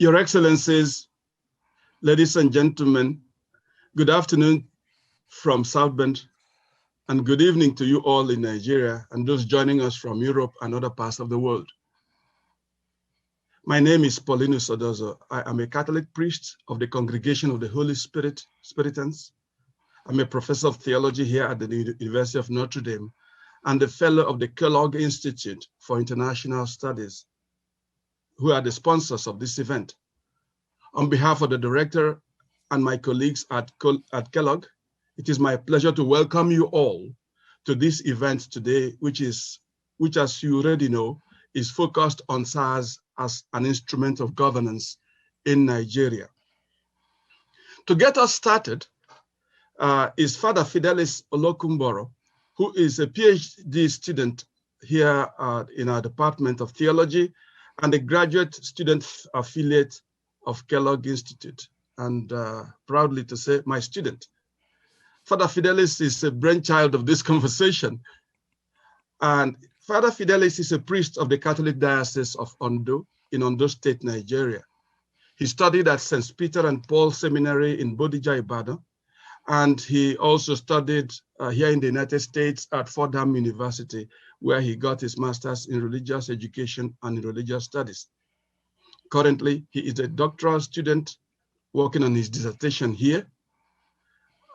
Your Excellencies, ladies and gentlemen, good afternoon from South Bend, and good evening to you all in Nigeria and those joining us from Europe and other parts of the world. My name is Paulinus Odozo. I am a Catholic priest of the Congregation of the Holy Spirit, Spiritans. I'm a professor of theology here at the University of Notre Dame and a fellow of the Kellogg Institute for International Studies, who are the sponsors of this event. On behalf of the director and my colleagues at Kellogg, it is my pleasure to welcome you all to this event today, which, as you already know, is focused on SARS as an instrument of governance in Nigeria. To get us started is Father Fidelis Olokumboro, who is a PhD student here in our Department of Theology and a graduate student affiliate of Kellogg Institute, and proudly to say, my student. Father Fidelis is a brainchild of this conversation. And Father Fidelis is a priest of the Catholic Diocese of Ondo in Ondo State, Nigeria. He studied at St. Peter and Paul Seminary in Bodija, Ibadan. And he also studied here in the United States at Fordham University, where he got his master's in religious education and in religious studies. Currently, he is a doctoral student working on his dissertation here.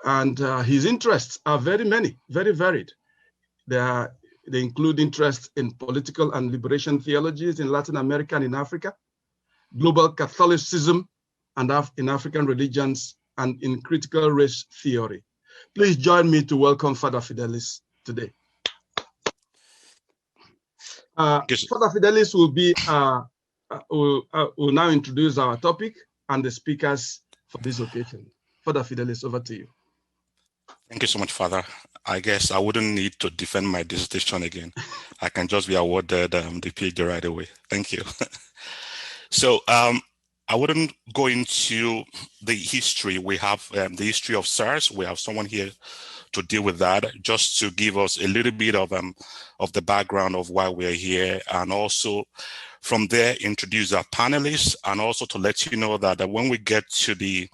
And his interests are very many, very varied. They include interest in political and liberation theologies in Latin America and in Africa, global Catholicism and in African religions, and in critical race theory. Please join me to welcome Father Fidelis today. Father Fidelis will now introduce our topic and the speakers for this occasion. Father Fidelis, over to you. Thank you so much, Father. I guess I wouldn't need to defend my dissertation again. I can just be awarded the PhD right away. Thank you. So I wouldn't go into the history. We have the history of SARS. We have someone here to deal with that, just to give us a little bit of the background of why we're here, and also from there introduce our panelists, and also to let you know that when we get to the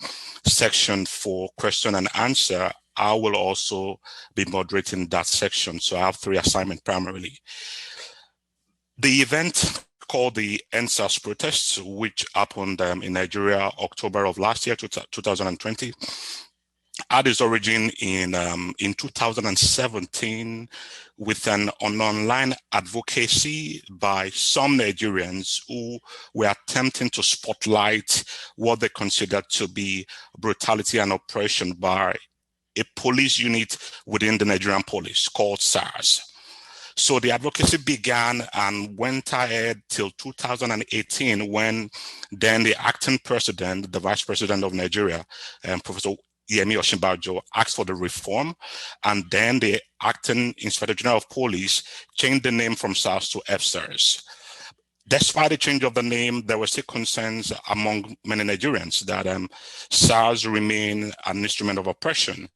section for question and answer, I will also be moderating that section. So I have 3 assignments primarily. The event called the SARS protests, which happened in Nigeria, October of last year, 2020, had its origin in 2017 with an online advocacy by some Nigerians who were attempting to spotlight what they considered to be brutality and oppression by a police unit within the Nigerian police called SARS. So the advocacy began and went ahead till 2018, when then the acting president, the vice president of Nigeria, Professor Yemi Osinbajo, asked for the reform, and then the acting Inspector General of Police changed the name from SARS to FSARS. Despite the change of the name, there were still concerns among many Nigerians that SARS remained an instrument of oppression.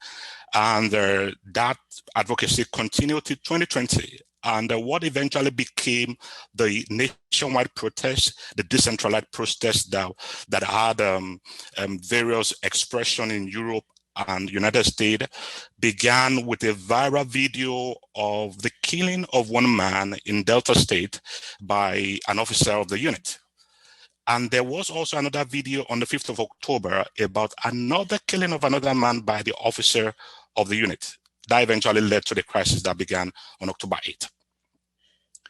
And that advocacy continued to 2020. And what eventually became the nationwide protest, the decentralized protest that had various expressions in Europe and United States, began with a viral video of the killing of one man in Delta State by an officer of the unit. And there was also another video on the 5th of October about another killing of another man by the officer of the unit. That eventually led to the crisis that began on October 8th.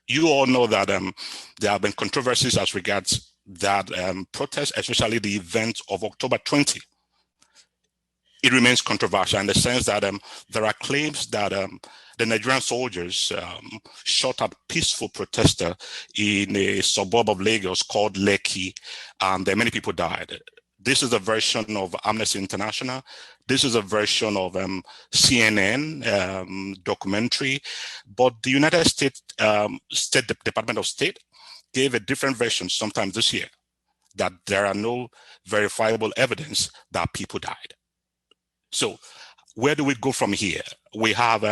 You all know that there have been controversies as regards that protest, especially the event of October 20. It remains controversial in the sense that there are claims that the Nigerian soldiers shot at peaceful protesters in a suburb of Lagos called Lekki, and many people died. This is a version of Amnesty International. This is a version of CNN documentary, but the United States Department of State gave a different version sometime this year, that there are no verifiable evidence that people died. So where do we go from here? We have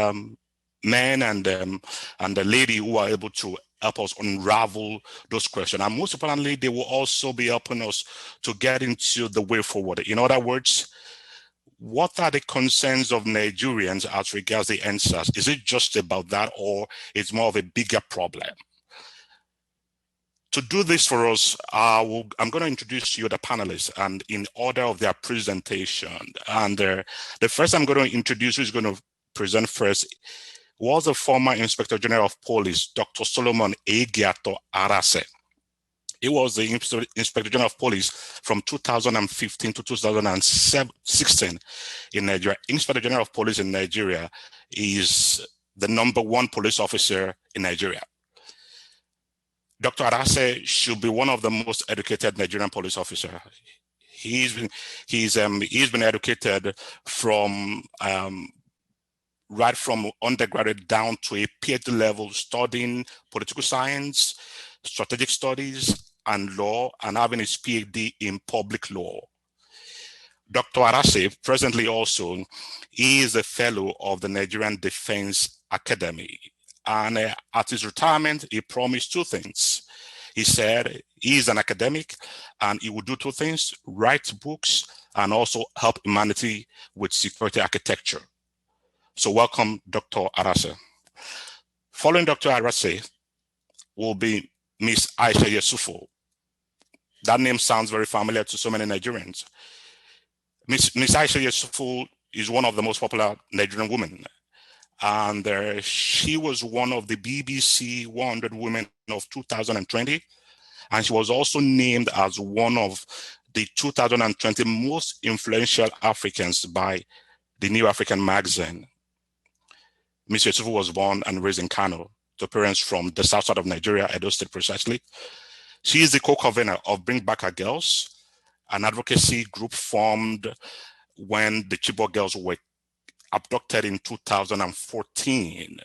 men and the lady who are able to help us unravel those questions. And most importantly, they will also be helping us to get into the way forward. In other words, what are the concerns of Nigerians as regards the answers? Is it just about that, or it's more of a bigger problem? To do this for us, I'm going to introduce you the panelists and in order of their presentation. And the first I'm going to introduce, who's going to present first, was the former Inspector General of Police, Dr. Solomon Egiato Arase. He was the Inspector General of Police from 2015 to 2016 in Nigeria. Inspector General of Police in Nigeria is the #1 police officer in Nigeria. Dr. Arase should be one of the most educated Nigerian police officers. He's been educated from right from undergraduate down to a PhD level, studying political science, strategic studies, and law, and having his PhD in public law. Dr. Arase presently also is a fellow of the Nigerian Defense Academy. And at his retirement, he promised two things. He said he's an academic and he would do two things: write books and also help humanity with security architecture. So welcome, Dr. Arase. Following Dr. Arase will be Miss Aisha Yesufu. That name sounds very familiar to so many Nigerians. Miss Aisha Yesufu is one of the most popular Nigerian women. And she was one of the BBC 100 Women of 2020. And she was also named as one of the 2020 most influential Africans by the New African magazine. Ms. Yesufu was born and raised in Kano to parents from the south side of Nigeria, Edo State precisely. She is the co-convener of Bring Back Our Girls, an advocacy group formed when the Chibok girls were abducted in 2014.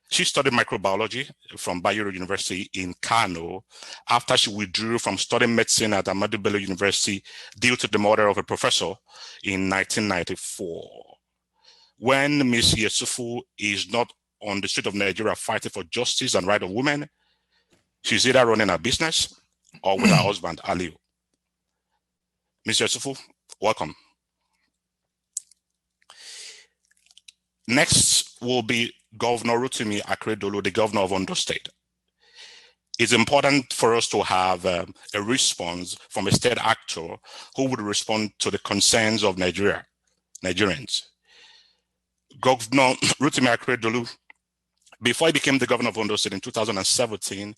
She studied microbiology from Bayero University in Kano after she withdrew from studying medicine at Ahmadu Bello University due to the murder of a professor in 1994. When Ms. Yesufu is not on the street of Nigeria fighting for justice and right of women, she's either running a business or with her husband, Aliu. Ms. Yesufu, welcome. Next will be Governor Rotimi Akeredolu, the governor of Ondo State. It's important for us to have a response from a state actor who would respond to the concerns of Nigerians. Governor Rotimi Akeredolu, before he became the governor of Ondo State in 2017,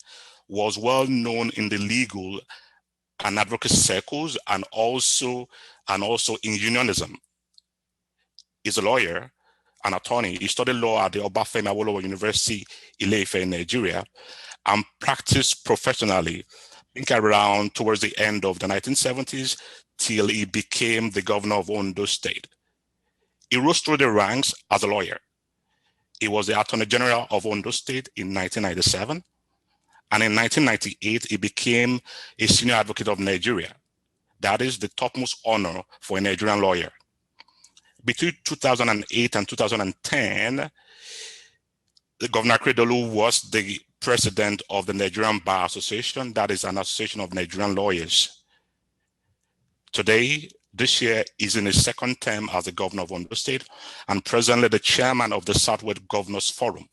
was well known in the legal and advocacy circles and also in unionism. He's a lawyer, an attorney. He studied law at the Obafemi Awolowo University, Ile-Ife in Nigeria, and practiced professionally, I think around towards the end of the 1970s till he became the governor of Ondo State. He rose through the ranks as a lawyer. He was the Attorney General of Ondo State in 1997. And in 1998, he became a senior advocate of Nigeria. That is the topmost honor for a Nigerian lawyer. Between 2008 and 2010, Governor Akeredolu was the president of the Nigerian Bar Association. That is an association of Nigerian lawyers. Today, this year, is in his second term as the governor of Ondo State and presently the chairman of the Southwest Governors Forum.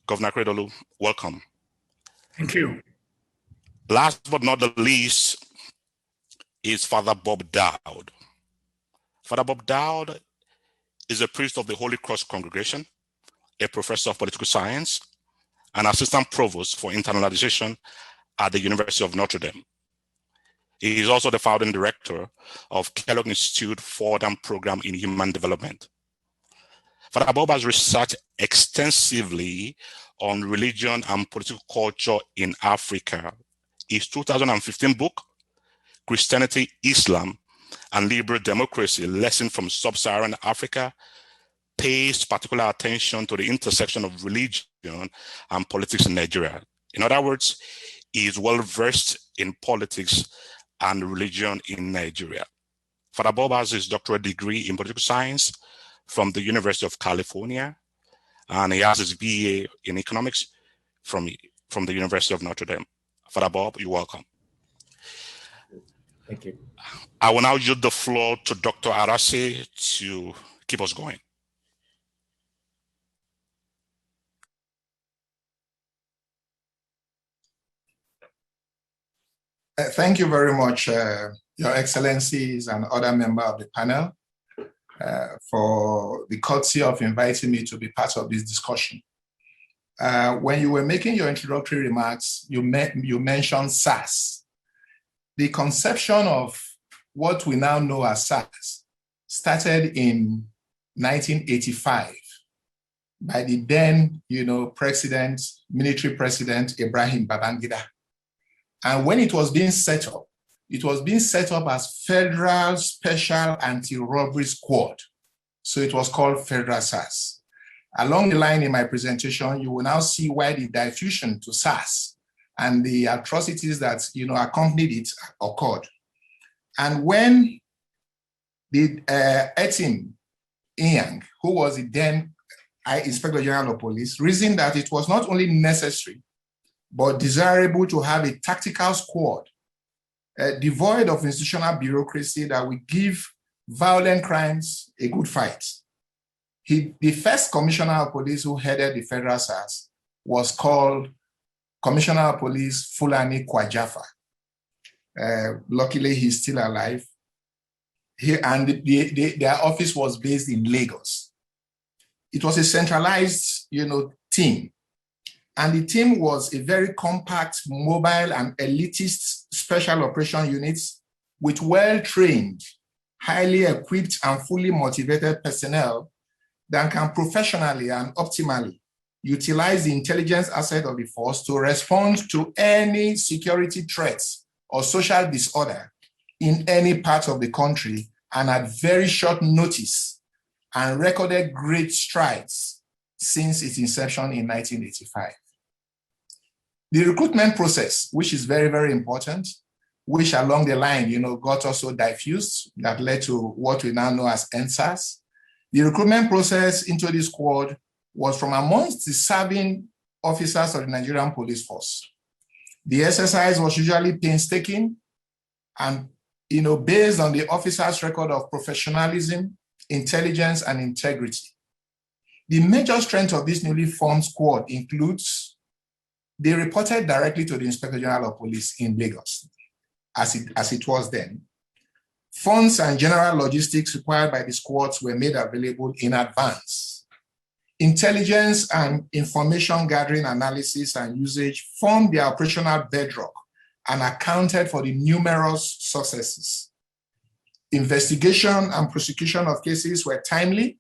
Governor Akeredolu, welcome. Thank you. Last but not the least is Father Bob Dowd. Father Bob Dowd is a priest of the Holy Cross Congregation, a professor of political science, and assistant provost for internalization at the University of Notre Dame. He is also the founding director of Kellogg Institute Fordham Program in Human Development. Father Bob has researched extensively on religion and political culture in Africa. His 2015 book, Christianity, Islam, and Liberal Democracy, Lesson from Sub-Saharan Africa, pays particular attention to the intersection of religion and politics in Nigeria. In other words, he is well versed in politics and religion in Nigeria. Father Bob has his doctorate degree in political science from the University of California, and he has his BA in economics from the University of Notre Dame. Father Bob, you're welcome. Thank you. I will now yield the floor to Dr. Arase to keep us going. Thank you very much, Your Excellencies and other members of the panel, for the courtesy of inviting me to be part of this discussion. When you were making your introductory remarks, you mentioned SARS. The conception of what we now know as SARS started in 1985 by the then, military president, Ibrahim Babangida. And when it was being set up as Federal Special Anti-Robbery Squad. So it was called Federal SARS. Along the line in my presentation, you will now see why the diffusion to SARS and the atrocities that accompanied it occurred. And when the Etim Inyang, who was the then Inspector General of Police, reasoned that it was not only necessary, but desirable to have a tactical squad devoid of institutional bureaucracy that will give violent crimes a good fight. The first commissioner of police who headed the Federal SARS was called Commissioner of Police Fulani Kwajafa. Luckily, he's still alive. Their office was based in Lagos. It was a centralized, team. And the team was a very compact, mobile, and elitist special operation units with well-trained, highly equipped, and fully motivated personnel that can professionally and optimally utilize the intelligence asset of the force to respond to any security threats or social disorder in any part of the country and at very short notice, and recorded great strides since its inception in 1985. The recruitment process, which is very, very important, which along the line, got also diffused, that led to what we now know as NSAS. The recruitment process into this squad was from amongst the serving officers of the Nigerian police force. The exercise was usually painstaking and, based on the officer's record of professionalism, intelligence, and integrity. The major strength of this newly formed squad includes they reported directly to the Inspector General of Police in Lagos, as it was then. Funds and general logistics required by the squads were made available in advance. Intelligence and information gathering, analysis, and usage formed the operational bedrock and accounted for the numerous successes. Investigation and prosecution of cases were timely,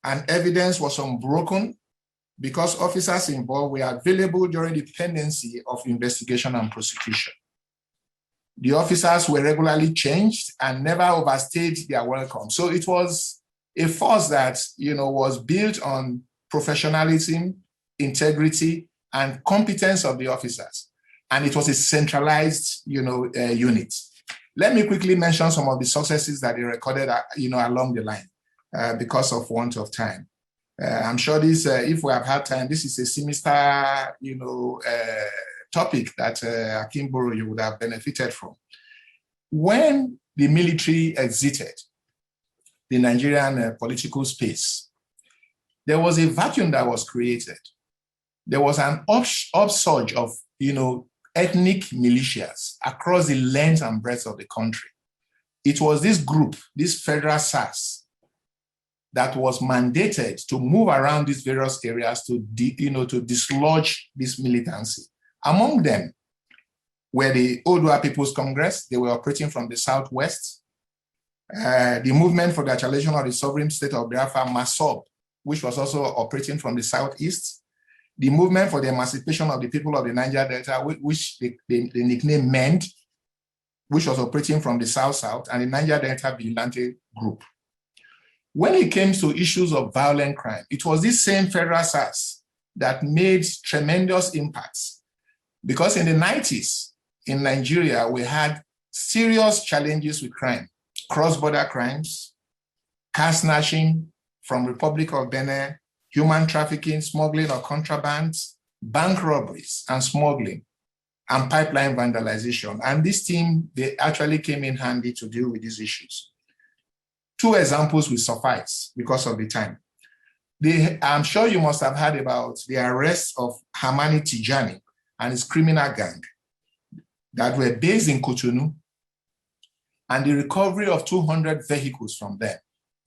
and evidence was unbroken because officers involved were available during the pendency of investigation and prosecution. The officers were regularly changed and never overstayed their welcome. So it was a force that was built on professionalism, integrity, and competence of the officers. And it was a centralized unit. Let me quickly mention some of the successes that they recorded along the line because of want of time. I'm sure this, if we have had time, this is a semester, topic that Akimboro you would have benefited from. When the military exited the Nigerian political space, there was a vacuum that was created. There was an upsurge of, ethnic militias across the length and breadth of the country. It was this group, this Federal SARS, that was mandated to move around these various areas to dislodge this militancy. Among them were the Odua People's Congress. They were operating from the southwest. The Movement for the Actualization of the Sovereign State of Biafra, MASOB, which was also operating from the southeast. The Movement for the Emancipation of the People of the Niger Delta, which they nicknamed MEND, which was operating from the south-south, and the Niger Delta Vigilante Group. When it came to issues of violent crime, it was this same Federal SARS that made tremendous impacts. Because in the 90s, in Nigeria, we had serious challenges with crime, cross-border crimes, car snatching from Republic of Benin, human trafficking, smuggling of contraband, bank robberies and smuggling, and pipeline vandalization. And this team, they actually came in handy to deal with these issues. 2 examples will suffice because of the time. I'm sure you must have heard about the arrest of Hamani Tijani and his criminal gang that were based in Cotonou, and the recovery of 200 vehicles from them.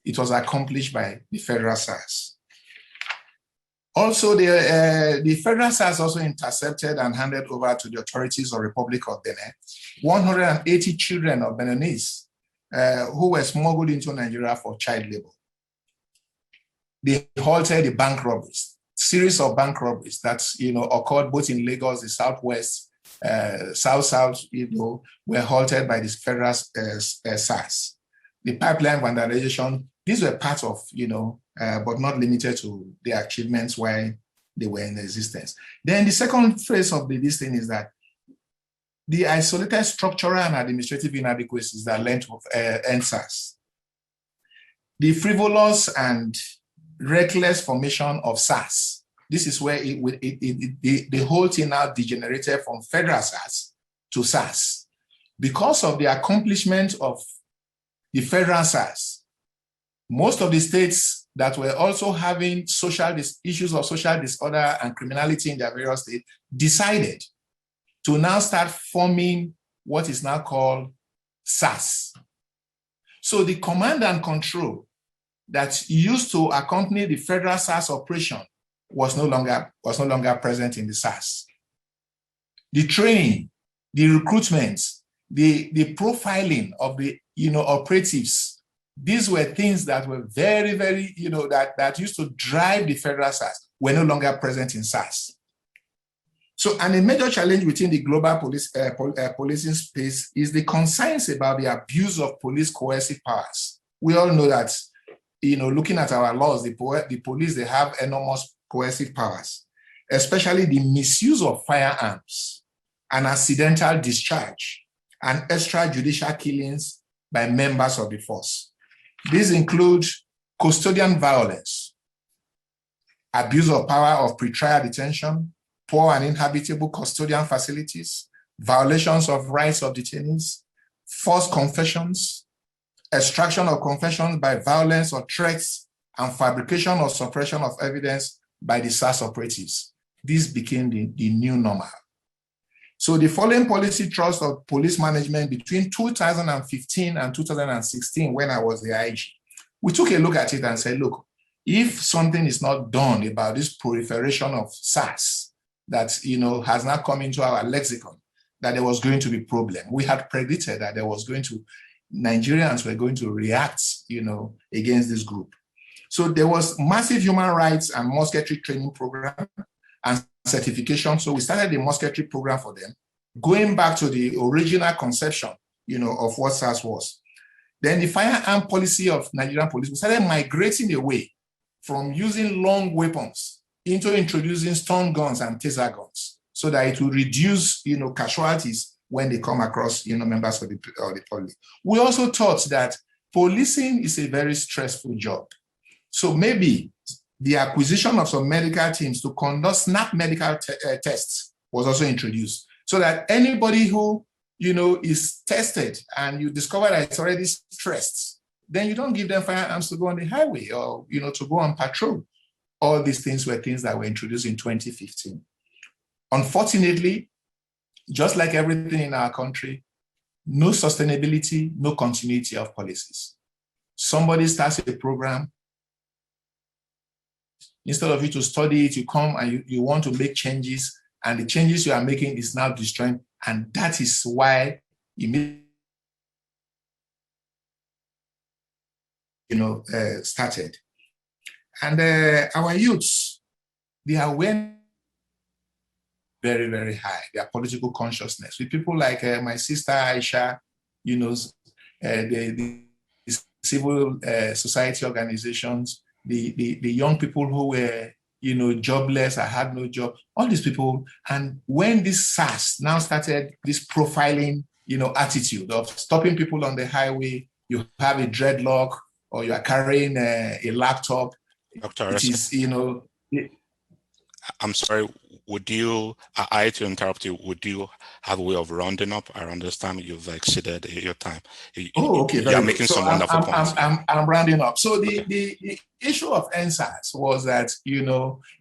It was accomplished by the federal SARS. Also, the federal SARS also intercepted and handed over to the authorities of Republic of Benin 180 children of Beninese who were smuggled into Nigeria for child labor. They halted the bank robberies, series of bank robberies that occurred both in Lagos, the Southwest, South, were halted by the federal SARS. The pipeline vandalization, these were part of, but not limited to the achievements while they were in existence. Then the second phase of this thing is that the isolated structural and administrative inadequacies that led to SARS. The frivolous and reckless formation of SARS. This is where the whole thing now degenerated from federal SARS to SARS. Because of the accomplishment of the federal SARS, most of the states that were also having issues of social disorder and criminality in their various states decided to now start forming what is now called SARS. So the command and control that used to accompany the federal SARS operation was no longer present in the SARS. The training, the recruitment, the profiling of the operatives, these were things that were very, very, that used to drive the federal SARS, were no longer present in SARS. So, and a major challenge within the global policing space is the concerns about the abuse of police coercive powers. We all know that, looking at our laws, the police, they have enormous coercive powers, especially the misuse of firearms and accidental discharge and extrajudicial killings by members of the force. These include custodian violence, abuse of power of pretrial detention, poor and inhabitable custodian facilities, violations of rights of detainees, forced confessions, extraction of confessions by violence or threats, and fabrication or suppression of evidence by the SARS operatives. This became the new normal. So the following policy thrust of police management between 2015 and 2016, when I was the IG, we took a look at it and said, look, if something is not done about this proliferation of SARS that has now come into our lexicon, that there was going to be a problem. We had predicted that Nigerians were going to react, against this group. So there was massive human rights and musketry training program and certification. So we started the musketry program for them, going back to the original conception, of what SARS was. Then the firearm policy of Nigerian police, we started migrating away from using long weapons into introducing stun guns and taser guns, so that it will reduce, casualties when they come across, members of the public. We also thought that policing is a very stressful job. So maybe the acquisition of some medical teams to conduct snap medical tests was also introduced, so that anybody who, is tested and you discover that it's already stressed, then you don't give them firearms to go on the highway or, to go on patrol. All these things were things that were introduced in 2015. Unfortunately, just like everything in our country, no sustainability, no continuity of policies. Somebody starts a program. Instead of you to study it, you come and you want to make changes, and the changes you are making is now destroying. And that is why started. And our youths, they are very, very high, their political consciousness. With people like my sister Aisha, the civil society organizations, the young people who were, jobless, I had no job, all these people. And when this SARS now started this profiling, attitude of stopping people on the highway, you have a dreadlock or you are carrying a laptop. Dr. It is, I'm sorry, would you, I hate to interrupt you, would you have a way of rounding up? I understand you've exceeded your time. Oh, okay, very You're good. making So some wonderful points. I'm rounding up. So Okay. the issue of SARS was that,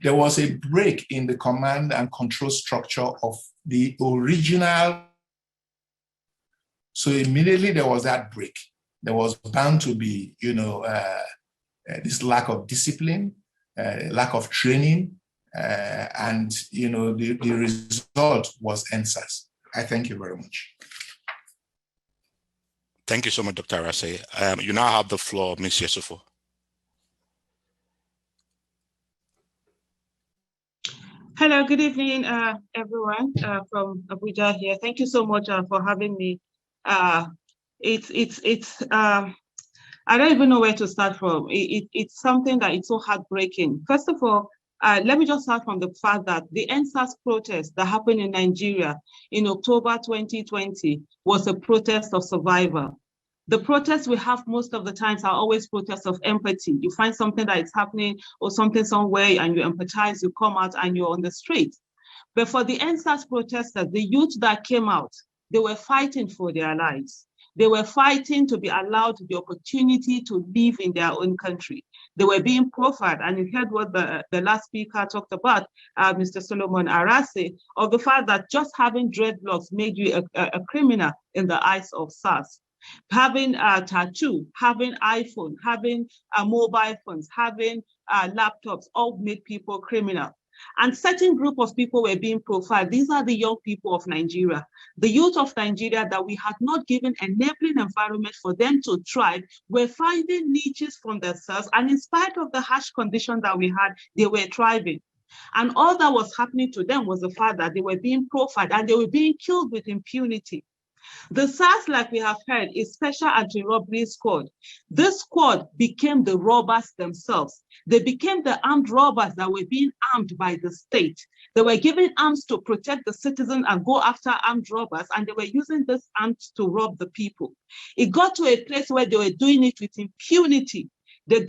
there was a break in the command and control structure of the original. So immediately there was that break. There was bound to be, this lack of discipline, lack of training, and the result was SARS. I thank you very much. Thank you so much, Dr. Arase. You now have the floor, Ms. Yesufu. Hello, good evening, everyone from Abuja here. Thank you so much for having me. I don't even know where to start from. It's something that it's so heartbreaking. First of all, let me just start from the fact that the SARS protest that happened in Nigeria in October 2020 was a protest of survival. The protests we have most of the times are always protests of empathy. You find something that is happening or something somewhere and you empathize, you come out and you're on the street. But for the SARS protesters, the youth that came out, they were fighting for their lives. They were fighting to be allowed the opportunity to live in their own country. They were being profiled, and you heard what the last speaker talked about, Mr. Solomon Arase, of the fact that just having dreadlocks made you a criminal in the eyes of SARS. Having a tattoo, having iPhone, having mobile phones, having laptops, all made people criminal. And certain group of people were being profiled. These are the young people of Nigeria, the youth of Nigeria that we had not given enabling environment for them to thrive, were finding niches for themselves. And in spite of the harsh condition that we had, they were thriving. And all that was happening to them was the fact that they were being profiled and they were being killed with impunity. The SARS, like we have heard, is Special Anti-Robbery Squad. This squad became the robbers themselves. They became the armed robbers that were being armed by the state. They were given arms to protect the citizen and go after armed robbers, and they were using this arms to rob the people. It got to a place where they were doing it with impunity. They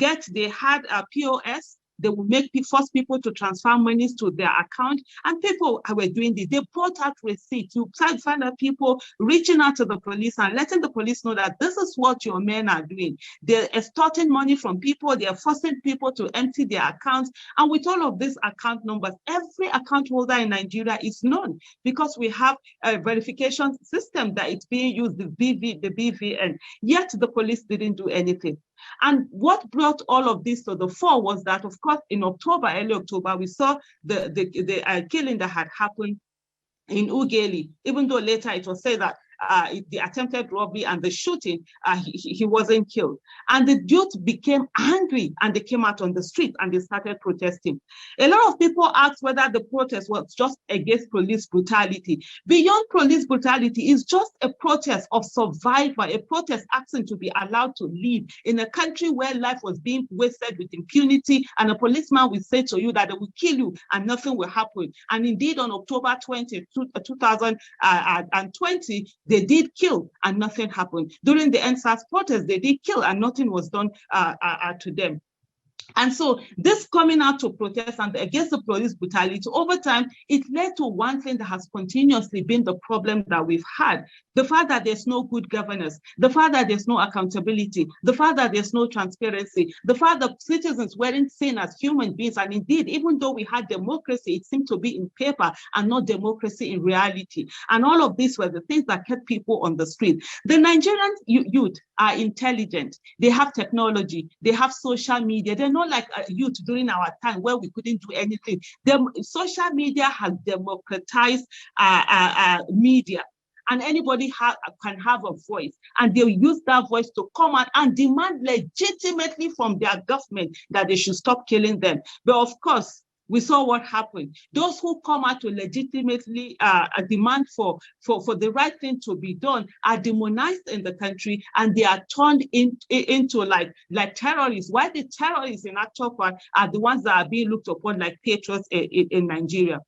had a POS. They would force people to transfer monies to their account, and people were doing this. They brought out receipts. You find out people reaching out to the police and letting the police know that this is what your men are doing. They're extorting money from people. They're forcing people to empty their accounts. And with all of these account numbers, every account holder in Nigeria is known because we have a verification system that is being used, the BVN. Yet the police didn't do anything. And what brought all of this to the fore was that, of course, in October, early October, we saw the killing that had happened in Ughelli, even though later it was said that the attempted robbery and the shooting, he wasn't killed. And the youth became angry and they came out on the street and they started protesting. A lot of people asked whether the protest was just against police brutality. Beyond police brutality, is just a protest of survival, a protest asking to be allowed to live in a country where life was being wasted with impunity, and a policeman will say to you that they will kill you and nothing will happen. And indeed, on October 20, 2020, they did kill and nothing happened. During the SARS protest, they did kill and nothing was done to them. And so this coming out to protest and against the police brutality, over time, it led to one thing that has continuously been the problem that we've had. The fact that there's no good governance, the fact that there's no accountability, the fact that there's no transparency, the fact that citizens weren't seen as human beings. And indeed, even though we had democracy, it seemed to be in paper and not democracy in reality. And all of these were the things that kept people on the street. The Nigerian youth are intelligent. They have technology. They have social media. They're not like youth during our time where we couldn't do anything. Social media has democratized media. And anybody can have a voice, and they'll use that voice to come out and demand legitimately from their government that they should stop killing them. But of course, we saw what happened. Those who come out to legitimately demand for the right thing to be done are demonized in the country, and they are turned into like terrorists. Why the terrorists in actual fact are the ones that are being looked upon like patriots in Nigeria.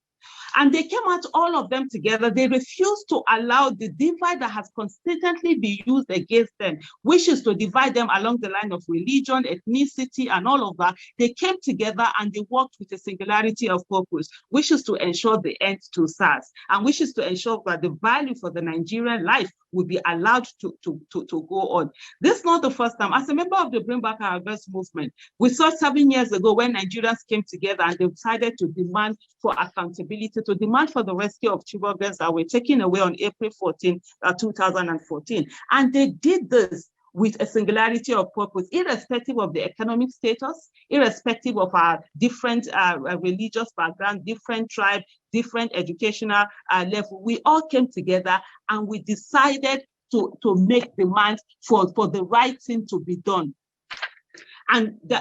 And they came out, all of them together. They refused to allow the divide that has consistently been used against them, which is to divide them along the line of religion, ethnicity, and all of that. They came together and they worked with a singularity of purpose, which is to ensure the end to SARS, and which is to ensure that the value for the Nigerian life will be allowed to go on. This is not the first time. As a member of the Bring Back Our Girls movement, we saw 7 years ago when Nigerians came together and they decided to demand for accountability, to demand for the rescue of Chibok girls that were taken away on April 14, 2014. And they did this with a singularity of purpose, irrespective of the economic status, irrespective of our different religious background, different tribe, different educational level. We all came together and we decided to make demands for the right thing to be done. And we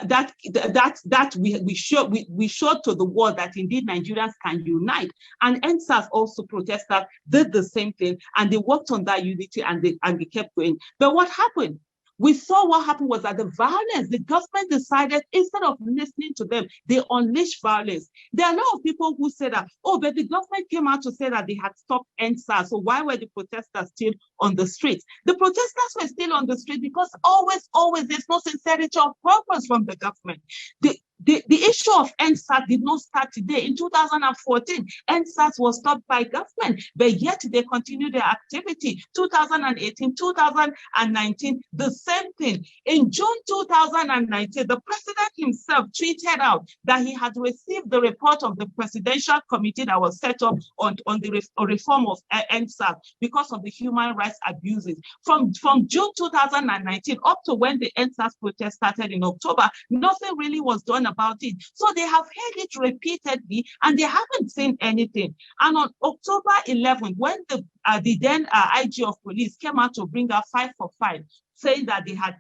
showed to the world that indeed Nigerians can unite. And NSAS also protesters did the same thing, and they worked on that unity, and they kept going. But what happened? We saw what happened was that the violence, the government decided, instead of listening to them, they unleashed violence. There are a lot of people who say that, oh, but the government came out to say that they had stopped NSAS, so why were the protesters still on the streets? The protesters were still on the street because always, there's no sincerity of purpose from the government. The issue of NSAS did not start today. In 2014, NSAS was stopped by government, but yet they continued their activity. 2018, 2019, the same thing. In June 2019, the president himself tweeted out that he had received the report of the presidential committee that was set up on the reform of NSAS because of the human rights abuses. From June 2019 up to when the NSAS protest started in October, nothing really was done about it. So they have heard it repeatedly and they haven't seen anything. And on October 11th, when the then IG of police came out to bring out 5 for 5, saying that they have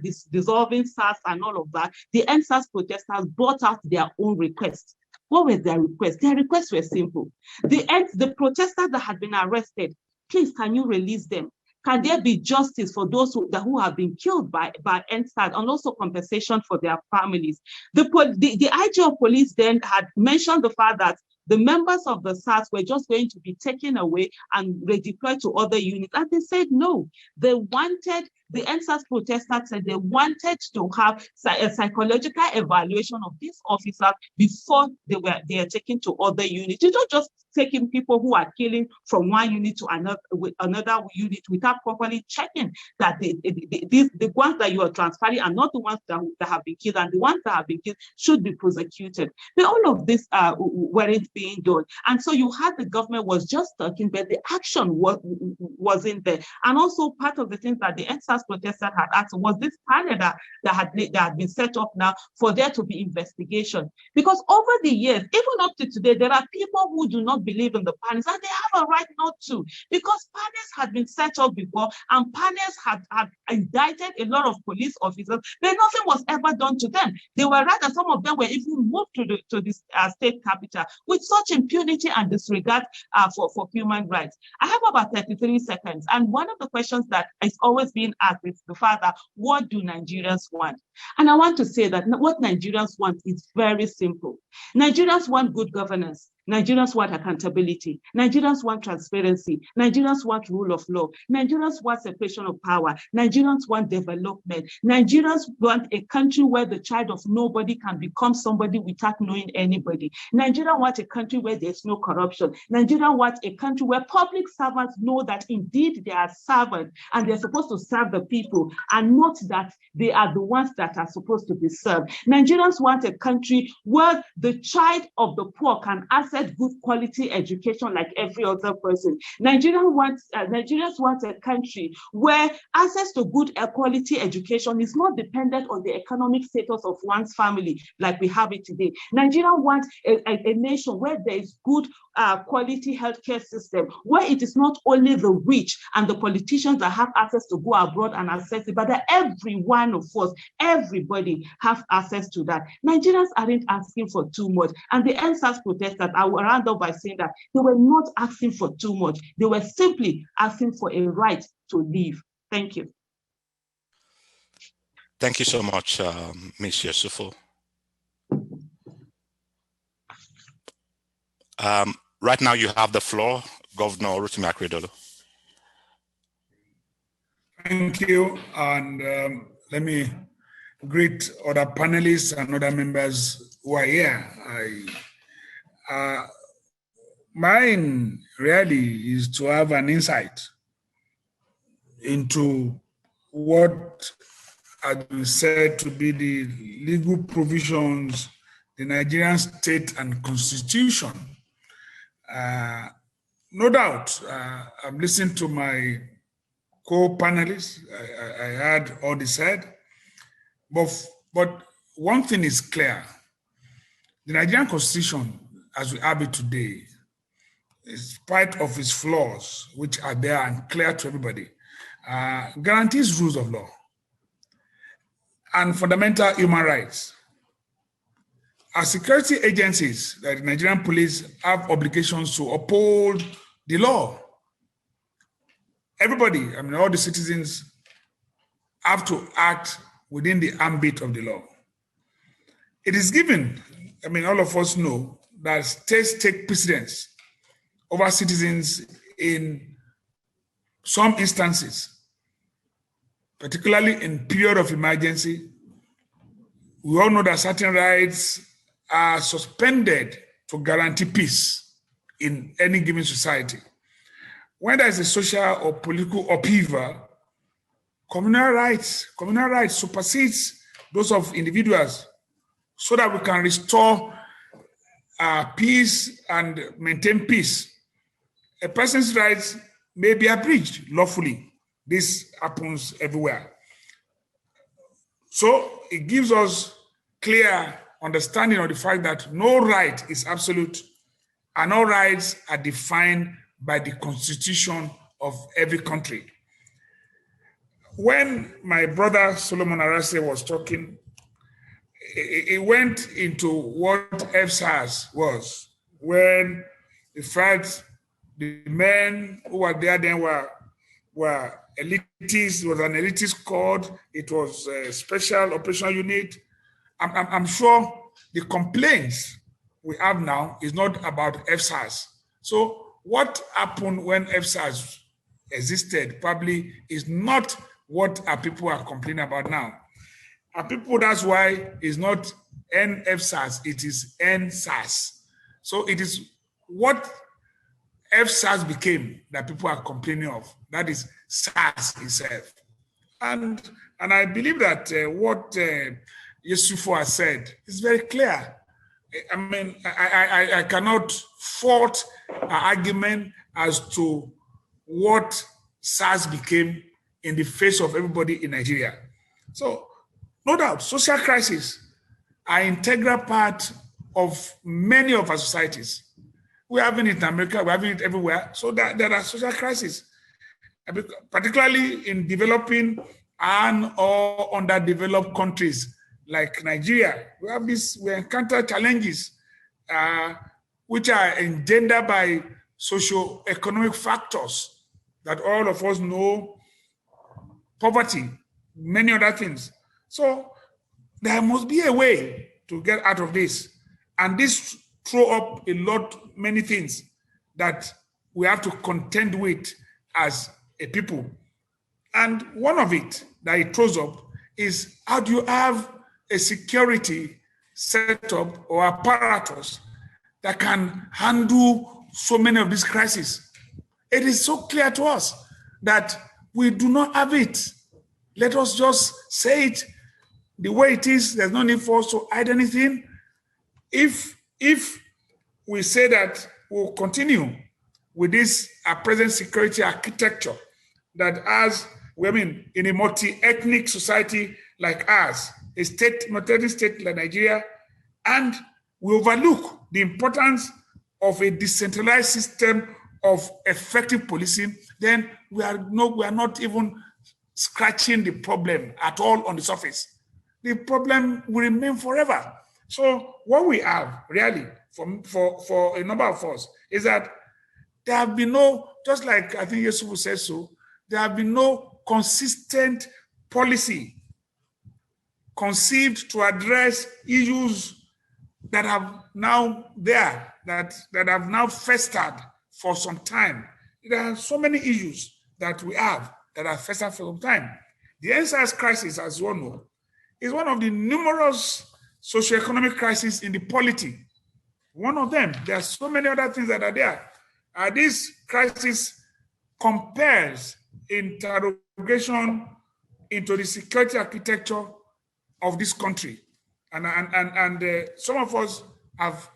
this dissolving SARS and all of that, the NSAS protesters brought out their own requests. What were their requests? Their requests were simple. The protesters that had been arrested, please, can you release them? Can there be justice for those who have been killed by NSAS, and also compensation for their families? The IG of police then had mentioned the fact that the members of the SARS were just going to be taken away and redeployed to other units. And they said no. The NSAS protesters said they wanted to have a psychological evaluation of these officers before they are taken to other units. You don't just taking people who are killing from one unit to another unit without properly checking that the ones that you are transferring are not the ones that have been killed, and the ones that have been killed should be prosecuted. But all of this weren't being done. And so you had the government was just talking, but the action wasn't there. And also part of the things that the NSAS protesters had asked was this panel that had been set up now for there to be investigation. Because over the years, even up to today, there are people who do not believe in the panels, and they have a right not to, because panels had been set up before, and panels had indicted a lot of police officers, but nothing was ever done to them. They were rather, some of them were even moved to this state capital with such impunity and disregard for human rights. I have about 33 seconds, and one of the questions that is always being asked is the fact that what do Nigerians want? And I want to say that what Nigerians want is very simple. Nigerians want good governance. Nigerians want accountability. Nigerians want transparency. Nigerians want rule of law. Nigerians want separation of power. Nigerians want development. Nigerians want a country where the child of nobody can become somebody without knowing anybody. Nigerians want a country where there's no corruption. Nigerians want a country where public servants know that indeed they are servants and they're supposed to serve the people, and not that they are the ones that are supposed to be served. Nigerians want a country where the child of the poor can access good quality education like every other person. Nigerians want a country where access to good quality education is not dependent on the economic status of one's family like we have it today. Nigerians want a nation where there is good quality healthcare system, where it is not only the rich and the politicians that have access to go abroad and access it, but that every one of us, everybody have access to that. Nigerians aren't asking for too much, and the NSAS protesters, I will round up by saying that they were not asking for too much. They were simply asking for a right to live. Thank you. Thank you so much, Ms. Yesufu. Right now, you have the floor, Governor Rotimi Akeredolu. Thank you, and let me greet other panelists and other members who are here. Mine really is to have an insight into what has been said to be the legal provisions, the Nigerian state and constitution. No doubt, I've listened to my co-panelists. I heard all they said, but one thing is clear: the Nigerian constitution, as we have it today, in spite of its flaws, which are there and clear to everybody, guarantees rules of law and fundamental human rights. Our security agencies, like the Nigerian police, have obligations to uphold the law. Everybody, I mean, all the citizens have to act within the ambit of the law. It is given, I mean, all of us know that states take precedence over citizens in some instances, particularly in period of emergency. We all know that certain rights are suspended to guarantee peace in any given society. When there is a social or political upheaval, communal rights supersedes those of individuals so that we can restore peace and maintain peace. A person's rights may be abridged lawfully. This happens everywhere. So it gives us clear understanding of the fact that no right is absolute and all rights are defined by the constitution of every country. When my brother Solomon Arase was talking, it went into what SARS was, when in fact the men who were there then were elitists. It was an elitist code. It was a special operational unit. I'm sure the complaints we have now is not about SARS. So what happened when SARS existed probably is not what our people are complaining about now. Our people, that's why it's not NFSARS, it is NSARS. So it is what SARS became that people are complaining of. That is SARS itself. And I believe that what Yesufu has said is very clear. I mean, I cannot fault an argument as to what SARS became in the face of everybody in Nigeria. So, no doubt, social crises are an integral part of many of our societies. We have it in America, we have it everywhere. So there are social crises, particularly in developing and or underdeveloped countries like Nigeria. We encounter challenges which are engendered by socio-economic factors that all of us know, poverty, many other things. So there must be a way to get out of this. And this throw up many things that we have to contend with as a people. And one of it that it throws up is, how do you have a security setup or apparatus that can handle so many of these crises? It is so clear to us that we do not have it. Let us just say it the way it is. There's no need for us to hide anything. If we say that we'll continue with this present security architecture that has, in a multi-ethnic society like ours, a multi-ethnic state like Nigeria, and we overlook the importance of a decentralized system of effective policing, then we are not even scratching the problem at all on the surface. The problem will remain forever. So what we have really for a number of us is that there have been no, just like I think Yesufu says so, there have been no consistent policy conceived to address issues that have now that have now festered for some time. There are so many issues that we have that have festered for some time. The SARS crisis, as you all know, is one of the numerous socioeconomic crises in the polity. One of them. There are so many other things that are there. This crisis compares interrogation into the security architecture of this country. And some of us have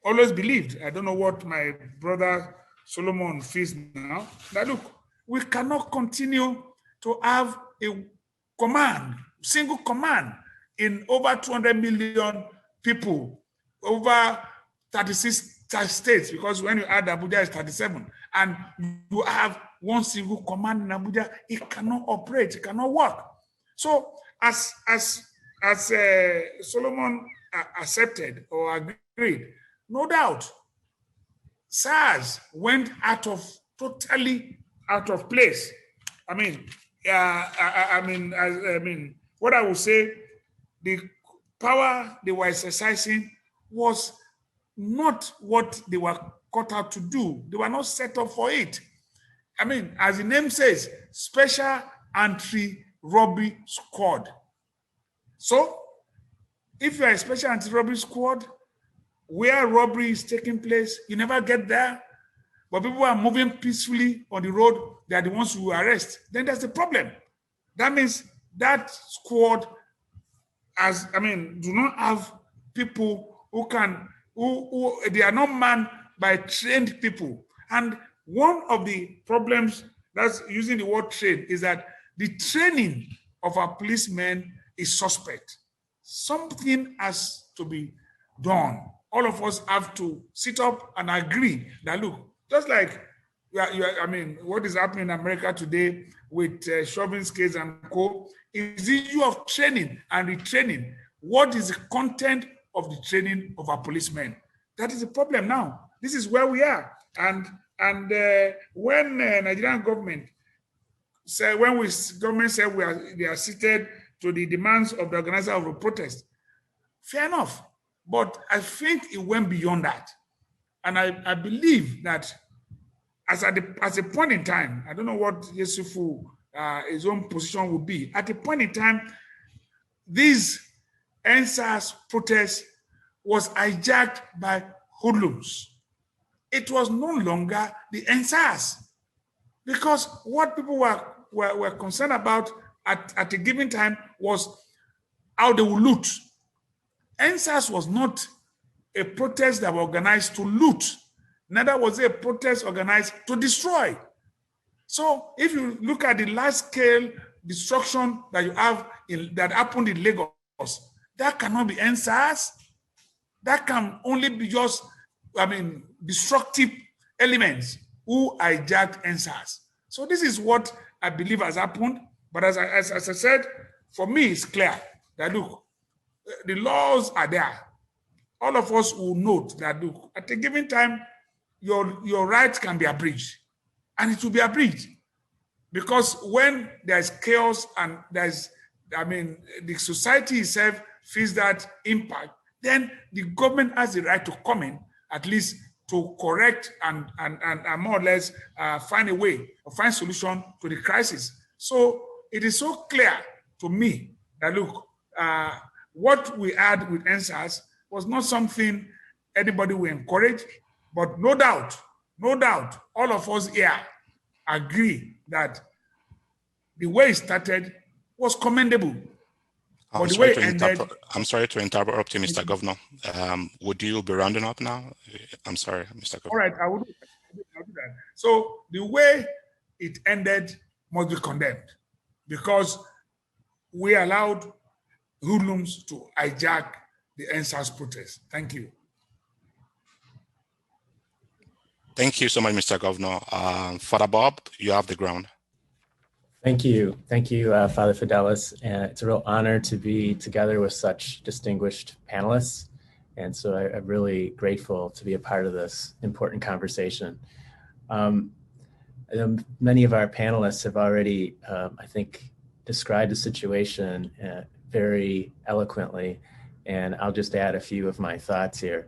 always believed, I don't know what my brother Solomon feels now, that look, we cannot continue to have a command, single command in over 200 million people, over 36 states, because when you add Abuja, it's 37, and you have one single command in Abuja, it cannot operate, it cannot work. So as Solomon accepted or agreed, no doubt, SARS went totally out of place. I mean, what I would say, the power they were exercising was not what they were cut out to do. They were not set up for it. I mean, as the name says, Special Anti-Robbery Squad. So, if you are a Special Anti-Robbery Squad, where robbery is taking place, you never get there, but people are moving peacefully on the road, they are the ones who arrest, then there's a problem. That means that squad do not have people who they are not manned by trained people. And one of the problems that's using the word trained is that the training of our policemen is suspect. Something has to be done. All of us have to sit up and agree that, look, just like what is happening in America today with shoving scales and co, is the issue of training and retraining. What is the content of the training of our policemen? That is the problem now. This is where we are. And when Nigerian government said, they are seated to the demands of the organizer of a protest, fair enough. But I think it went beyond that. And I believe that as a point in time, I don't know what Yesufu, his own position would be. At a point in time, these SARS protests was hijacked by hoodlums. It was no longer the SARS, because what people were concerned about at a given time was how they would loot. SARS was not a protest that was organized to loot. Neither was it a protest organized to destroy. So if you look at the large-scale destruction that you have that happened in Lagos, that cannot be SARS. That can only be just, destructive elements who hijacked SARS. So this is what I believe has happened. But as I said, for me, it's clear that, look, the laws are there. All of us will note that, look, at a given time, your rights can be abridged. And it will be abridged. Because when there's chaos and the society itself feels that impact, then the government has the right to come in, at least to correct and more or less find a way or find solution to the crisis. So it is so clear to me that, look, what we had with SARS was not something anybody will encourage, but no doubt, all of us here agree that the way it started was commendable. I'm sorry to interrupt you, Mr. Governor. Would you be rounding up now? I'm sorry, Mr. Governor. All right, I will do that. So the way it ended must be condemned, because we allowed hoodlums to hijack the SARS protest. Thank you. Thank you so much, Mr. Governor. Father Bob, you have the ground. Thank you, Father Fidelis. It's a real honor to be together with such distinguished panelists. And so I'm really grateful to be a part of this important conversation. Many of our panelists have already, I think, described the situation very eloquently. and I'll just add a few of my thoughts here.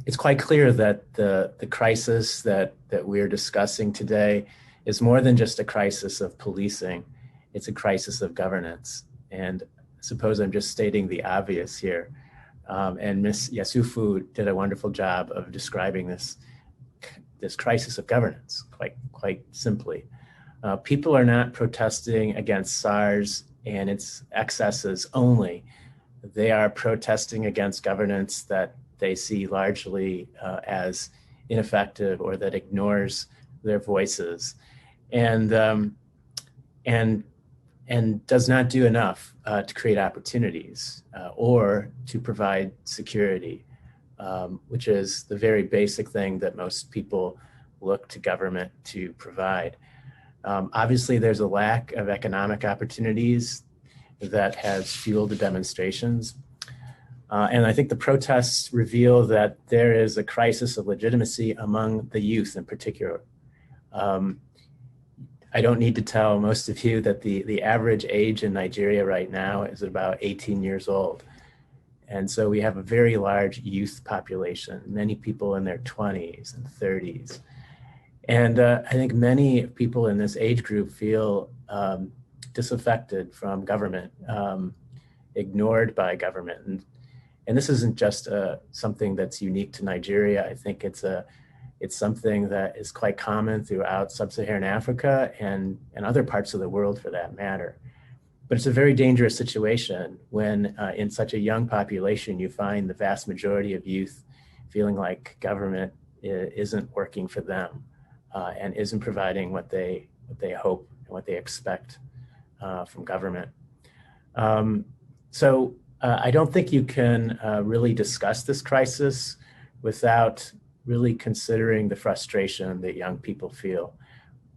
It's quite clear that the crisis that we're discussing today is more than just a crisis of policing. It's a crisis of governance. And I suppose I'm just stating the obvious here. And Ms. Yesufu did a wonderful job of describing this crisis of governance quite simply. People are not protesting against SARS and its excesses only. They are protesting against governance that they see largely as ineffective or that ignores their voices, and does not do enough to create opportunities or to provide security, which is the very basic thing that most people look to government to provide. Obviously, there's a lack of economic opportunities that has fueled the demonstrations. And I think the protests reveal that there is a crisis of legitimacy among the youth in particular. I don't need to tell most of you that the average age in Nigeria right now is about 18 years old. And so we have a very large youth population, many people in their 20s and 30s. And I think many people in this age group feel disaffected from government, ignored by government. And this isn't just something that's unique to Nigeria. I think it's something that is quite common throughout sub-Saharan Africa and other parts of the world for that matter. But it's a very dangerous situation when in such a young population, you find the vast majority of youth feeling like government isn't working for them and isn't providing what they hope and what they expect from government. So I don't think you can really discuss this crisis without really considering the frustration that young people feel.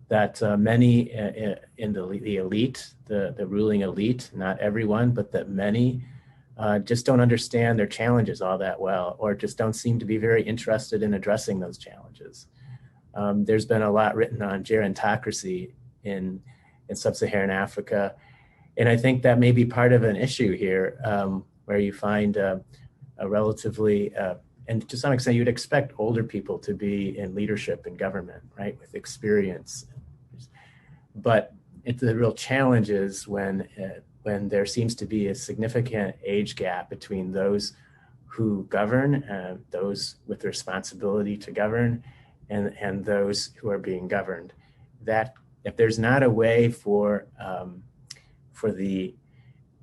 That many in the elite, the ruling elite, not everyone, but that many just don't understand their challenges all that well, or just don't seem to be very interested in addressing those challenges. There's been a lot written on gerontocracy in sub-Saharan Africa. And I think that may be part of an issue here, where you find a relatively, and to some extent, you'd expect older people to be in leadership in government, right, with experience. But the real challenge is when there seems to be a significant age gap between those who govern, those with the responsibility to govern, and those who are being governed. That if there's not a way for the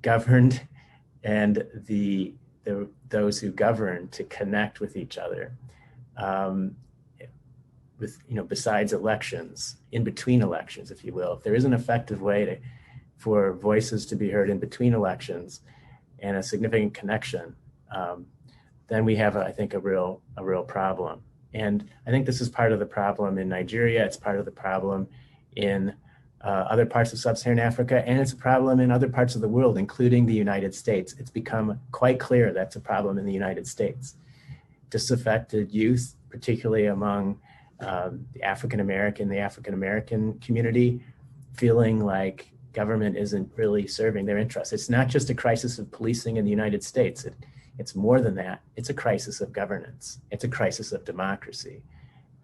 governed and those who govern to connect with each other, besides elections, in between elections, if you will, if there is an effective way for voices to be heard in between elections and a significant connection, then we have, I think, a real problem. And I think this is part of the problem in Nigeria. It's part of the problem in other parts of sub-Saharan Africa, and it's a problem in other parts of the world, including the United States. It's become quite clear that's a problem in the United States. Disaffected youth, particularly among the African American community, feeling like government isn't really serving their interests. It's not just a crisis of policing in the United States. It's more than that. It's a crisis of governance. It's a crisis of democracy.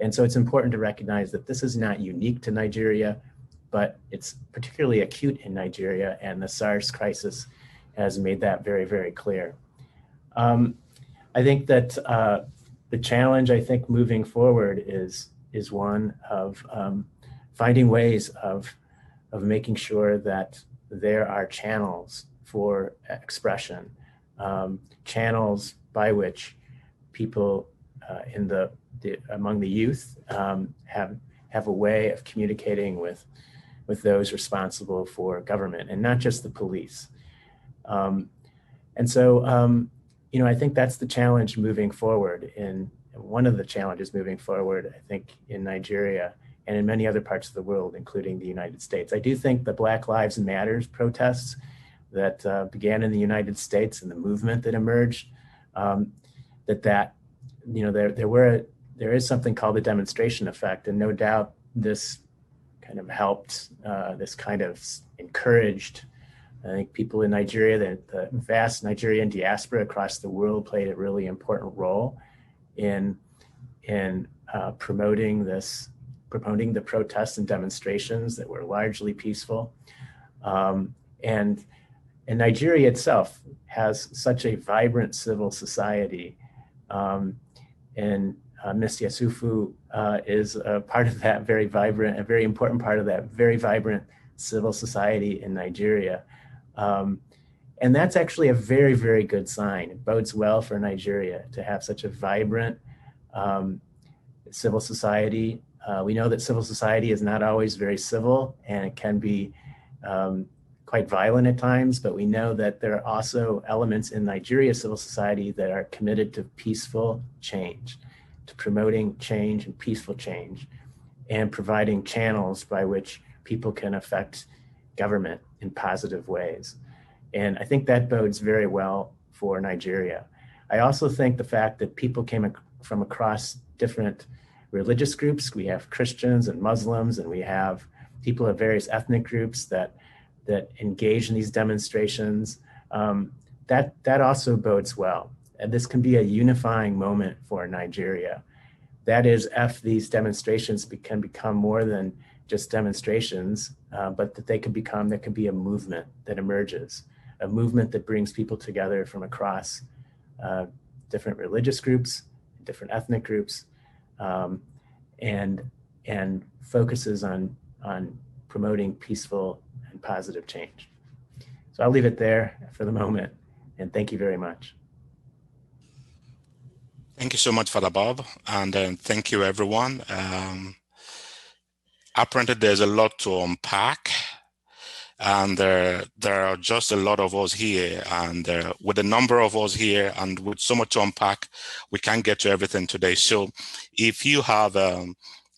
And so it's important to recognize that this is not unique to Nigeria, but it's particularly acute in Nigeria, and the SARS crisis has made that very, very clear. I think that the challenge, I think, moving forward is one of finding ways of making sure that there are channels for expression, channels by which people among the youth have a way of communicating with those responsible for government, and not just the police. And so, I think that's the challenge moving forward. And one of the challenges moving forward, I think, in Nigeria and in many other parts of the world, including the United States. I do think the Black Lives Matter protests that began in the United States and the movement that emerged, there is something called the demonstration effect, and no doubt this kind of helped, this kind of encouraged I think people in Nigeria, the vast Nigerian diaspora across the world played a really important role in promoting the protests and demonstrations that were largely peaceful. And Nigeria itself has such a vibrant civil society. And Ms. Yesufu is a part of that very vibrant, a very important part of that very vibrant civil society in Nigeria. And that's actually a very, very good sign. It bodes well for Nigeria to have such a vibrant civil society. We know that civil society is not always very civil, and it can be quite violent at times, but we know that there are also elements in Nigeria's civil society that are committed to peaceful change, to promoting change and peaceful change, and providing channels by which people can affect government in positive ways. And I think that bodes very well for Nigeria. I also think the fact that people came from across different religious groups, we have Christians and Muslims, and we have people of various ethnic groups that engage in these demonstrations, that also bodes well. And this can be a unifying moment for Nigeria. That is, if these demonstrations can become more than just demonstrations, but that there can be a movement that emerges, a movement that brings people together from across different religious groups, different ethnic groups, and focuses on promoting peaceful and positive change. So I'll leave it there for the moment, and thank you very much. Thank you so much, Father Bob, and thank you, everyone. Apparently, there's a lot to unpack, and there are just a lot of us here, and with a number of us here and with so much to unpack, we can't get to everything today. So if you have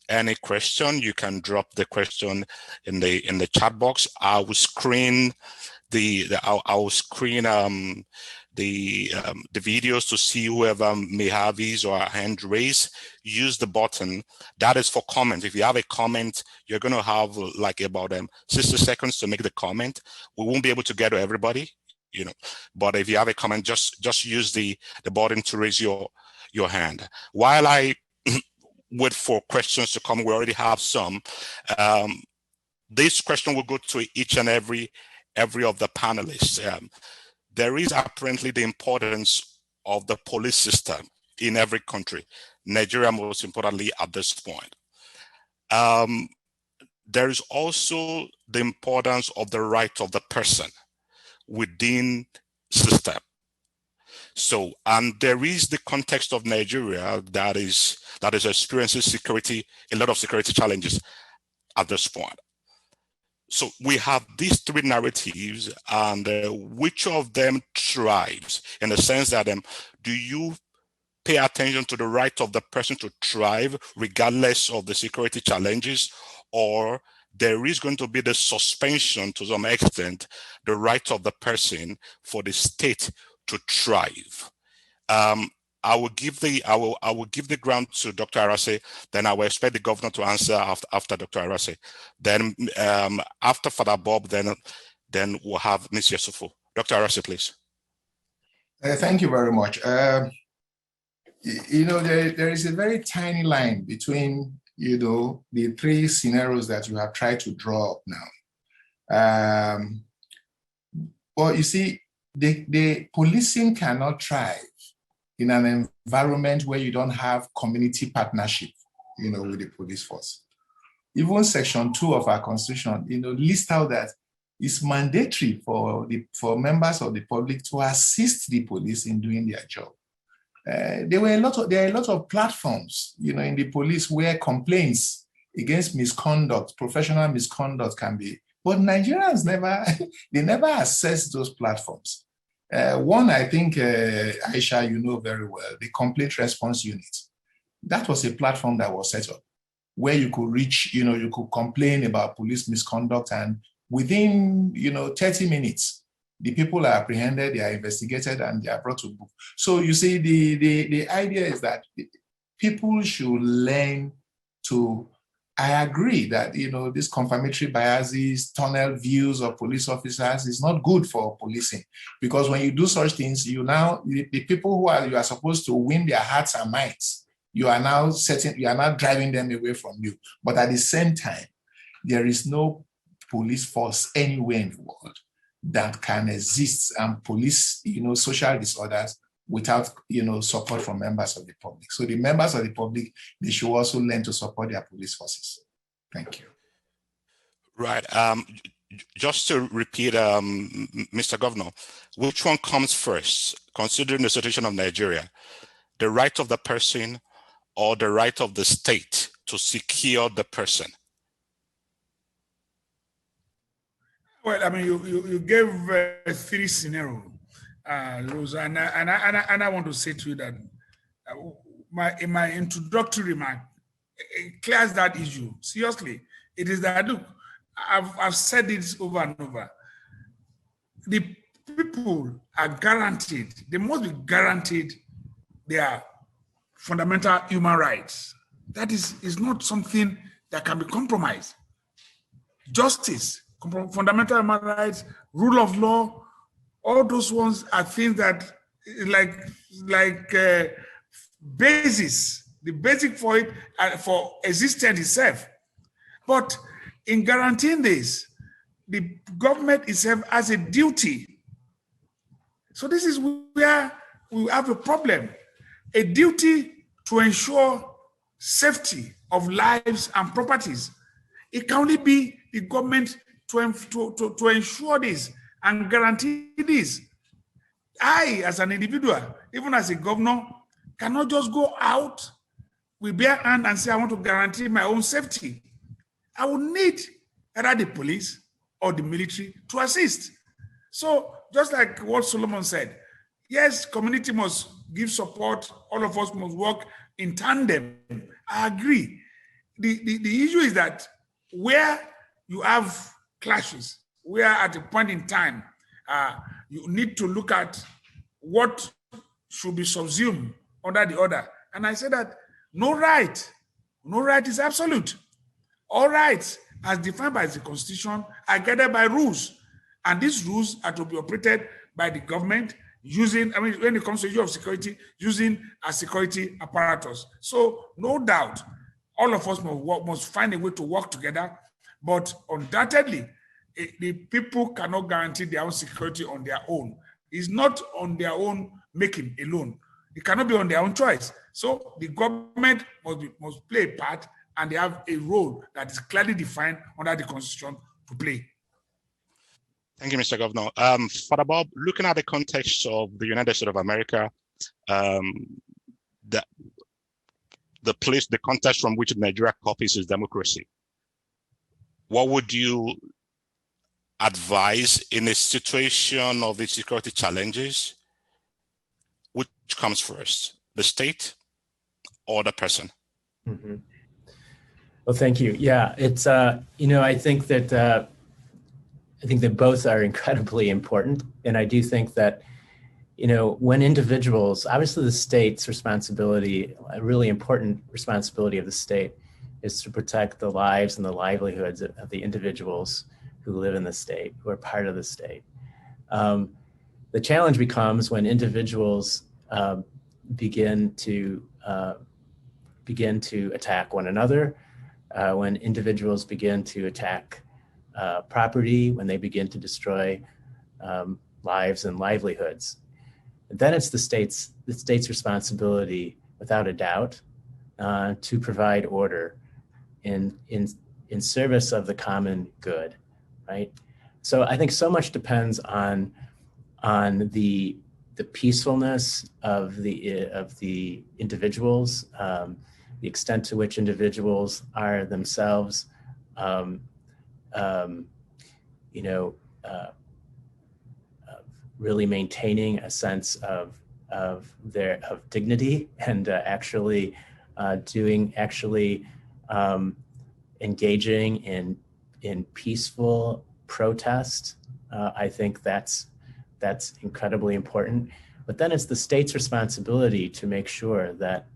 any question, you can drop the question in the chat box. I will screen the videos to see whoever may have his or her hand raised. Use the button that is for comment. If you have a comment, you're going to have like about 60 seconds to make the comment. We won't be able to get to everybody, but if you have a comment, just use the button to raise your hand. While I wait for questions to come, we already have some. This question will go to each and every of the panelists. There is apparently the importance of the police system in every country, Nigeria most importantly at this point. There is also the importance of the right of the person within system. So, and there is the context of Nigeria that is experiencing a lot of security challenges at this point. So we have these three narratives, and which of them thrives in the sense that do you pay attention to the right of the person to thrive regardless of the security challenges, or there is going to be the suspension to some extent, the right of the person for the state to thrive? I will give the ground to Dr. Arase, then I will expect the governor to answer after Dr. Arase. Then after Father Bob, then we'll have Ms. Yesufu. Dr. Arase, please. Thank you very much. There is a very tiny line between, the three scenarios that you have tried to draw up now. Well, you see, the policing cannot thrive in an environment where you don't have community partnership, with the police force. Even Section 2 of our Constitution, lists out that it's mandatory for members of the public to assist the police in doing their job. There are a lot of platforms, in the police where complaints against misconduct, professional misconduct can be, but Nigerians never access those platforms. One, I think, Aisha, very well, the Complaint Response Unit. That was a platform that was set up where you could reach, you could complain about police misconduct, and within, 30 minutes, the people are apprehended, they are investigated, and they are brought to book. So you see, the idea is that people should learn to I agree that, these confirmatory biases, tunnel views of police officers is not good for policing, because when you do such things, the people you are supposed to win their hearts and minds, you are now driving them away from you. But at the same time, there is no police force anywhere in the world that can exist and police, social disorders without, support from members of the public. So the members of the public, they should also learn to support their police forces. Thank you. Right. Just to repeat, Mr. Governor, which one comes first, considering the situation of Nigeria, the right of the person or the right of the state to secure the person? Well, I mean, you gave 3 scenarios, Rosa, and I want to say to you that in my introductory remark, it clears that issue. Seriously, it is that, look, I've said this over and over. The people are guaranteed, they must be guaranteed their fundamental human rights. That is not something that can be compromised. Justice, fundamental human rights, rule of law, all those ones are things that basis, the basic for it, for existence itself. But in guaranteeing this, the government itself has a duty. So this is where we have a problem. A duty to ensure safety of lives and properties. It can only be the government to ensure this and guarantee this. I, as an individual, even as a governor, cannot just go out with bare hand and say, I want to guarantee my own safety. I will need either the police or the military to assist. So just like what Solomon said, yes, community must give support. All of us must work in tandem. I agree. The issue is that where you have clashes, where at a point in time, you need to look at what should be subsumed under the other. And I say that no right is absolute. All rights, as defined by the Constitution, are guided by rules. And these rules are to be operated by the government using, when it comes to the issue of security, using a security apparatus. So no doubt, all of us must find a way to work together, but undoubtedly, the people cannot guarantee their own security on their own. It's not on their own making alone. It cannot be on their own choice. So the government must play a part, and they have a role that is clearly defined under the Constitution to play. Thank you, Mr. Governor. Father Bob, looking at the context of the United States of America, the context from which Nigeria copies is democracy, what would you advise in a situation of the security challenges? Which comes first, the state or the person? Mm-hmm. Well, thank you. Yeah, it's I think that both are incredibly important, and I do think that when individuals, obviously the state's responsibility, a really important responsibility of the state, is to protect the lives and the livelihoods of the individuals who live in the state, who are part of the state. The challenge becomes when individuals begin to attack one another, when individuals begin to attack property, when they begin to destroy lives and livelihoods. And then it's the state's responsibility, without a doubt, to provide order in service of the common good, right? So I think so much depends on the peacefulness of the individuals, the extent to which individuals are themselves, really maintaining a sense of dignity and engaging in peaceful protest. I think that's incredibly important. But then it's the state's responsibility to make sure that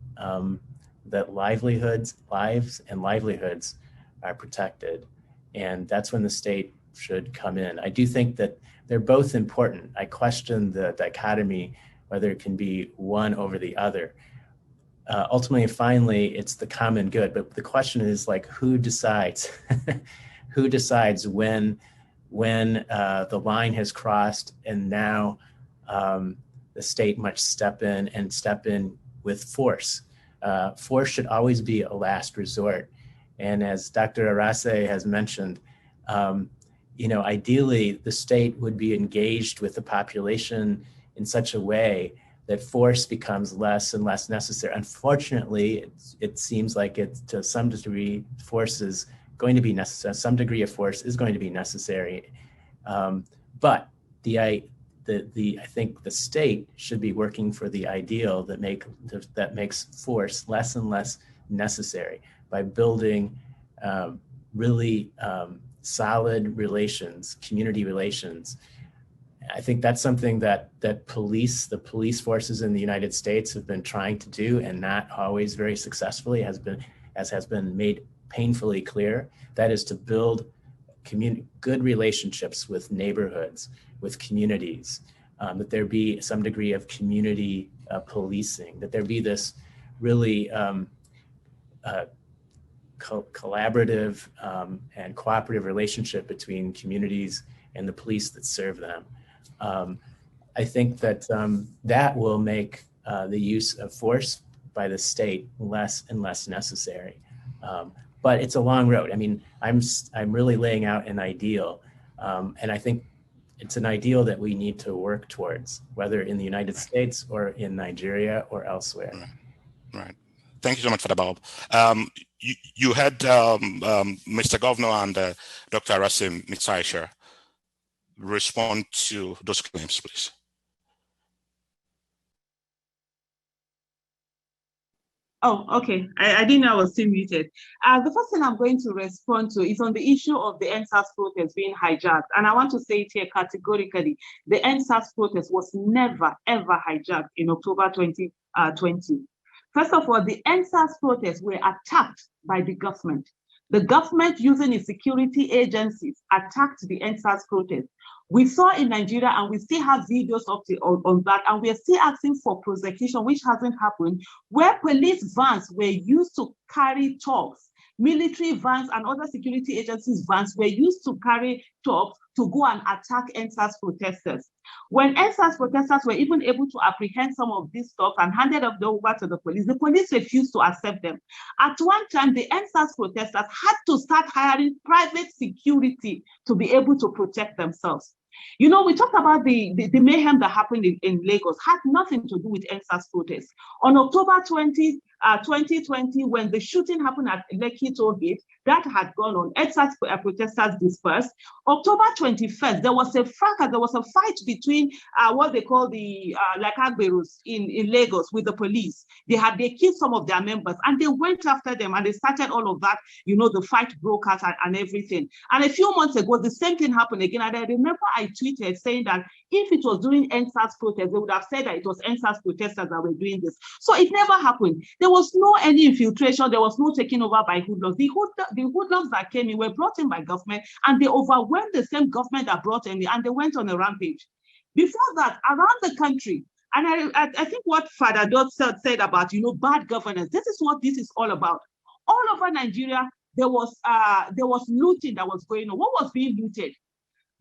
lives and livelihoods are protected. And that's when the state should come in. I do think that they're both important. I question the dichotomy, whether it can be one over the other. Ultimately, finally, it's the common good. But the question is, like, who decides? Who decides when the line has crossed, and now the state must step in with force. Force should always be a last resort. And as Dr. Arase has mentioned, ideally the state would be engaged with the population in such a way that force becomes less and less necessary. Unfortunately, it seems like to some degree, force is going to be necessary. Some degree of force is going to be necessary. But I think the state should be working for the ideal that makes force less and less necessary by building really solid relations, community relations. I think that's something that the police forces in the United States have been trying to do, and not always very successfully, as has been made painfully clear. That is to build good relationships with neighborhoods, with communities, that there be some degree of community policing, that there be this really collaborative and cooperative relationship between communities and the police that serve them. I think that that will make the use of force by the state less and less necessary. But it's a long road. I mean, I'm really laying out an ideal, and I think it's an ideal that we need to work towards, whether in the United States or in Nigeria or elsewhere. Right. Thank you so much for that, Bob. You had Mr. Governor and Dr. Arase, Ms. Aisha, respond to those claims, please. Oh, okay. I didn't know I was still muted. The first thing I'm going to respond to is on the issue of the SARS protest being hijacked. And I want to say it here categorically, the SARS protest was never, ever hijacked in October 2020. First of all, the SARS protests were attacked by the government. The government, using its security agencies, attacked the SARS protest. We saw in Nigeria, and we still have videos on that, and we are still asking for prosecution, which hasn't happened, where police vans were used to carry talks. Military vans and other security agencies' vans were used to carry talks to go and attack SARS protesters. When SARS protesters were even able to apprehend some of these talks and handed them over to the police refused to accept them. At one time, the SARS protesters had to start hiring private security to be able to protect themselves. You know, we talked about the mayhem that happened in Lagos, had nothing to do with SARS protests. On October 20, 2020, when the shooting happened at Lekki toll gate, that had gone on. SARS protesters dispersed. October 21st, there was a fracas, there was a fight between what they call the Agberus in Lagos with the police. They killed some of their members, and they went after them, and they started all of that, you know, the fight broke out and everything. And a few months ago, the same thing happened again, and I remember I tweeted saying that if it was during SARS protests, they would have said that it was SARS protesters that were doing this. So it never happened. There was no any infiltration. There was no taking over by hoodlums. The hoodlums that came in were brought in by government, and they overwhelmed the same government that brought in, and they went on a rampage. Before that, around the country, and I think what Father Dodd said about, you know, bad governance, this is what this is all about. All over Nigeria, there was looting that was going on. What was being looted?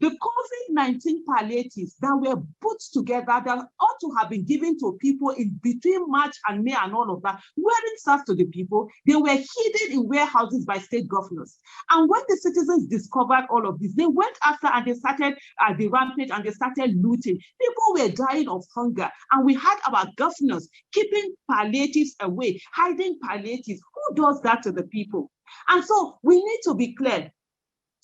The COVID-19 palliatives that were put together that ought to have been given to people in between March and May and all of that, weren't served to the people. They were hidden in warehouses by state governors. And when the citizens discovered all of this, they went after and they started the rampage and they started looting. People were dying of hunger. And we had our governors keeping palliatives away, hiding palliatives. Who does that to the people? And so we need to be clear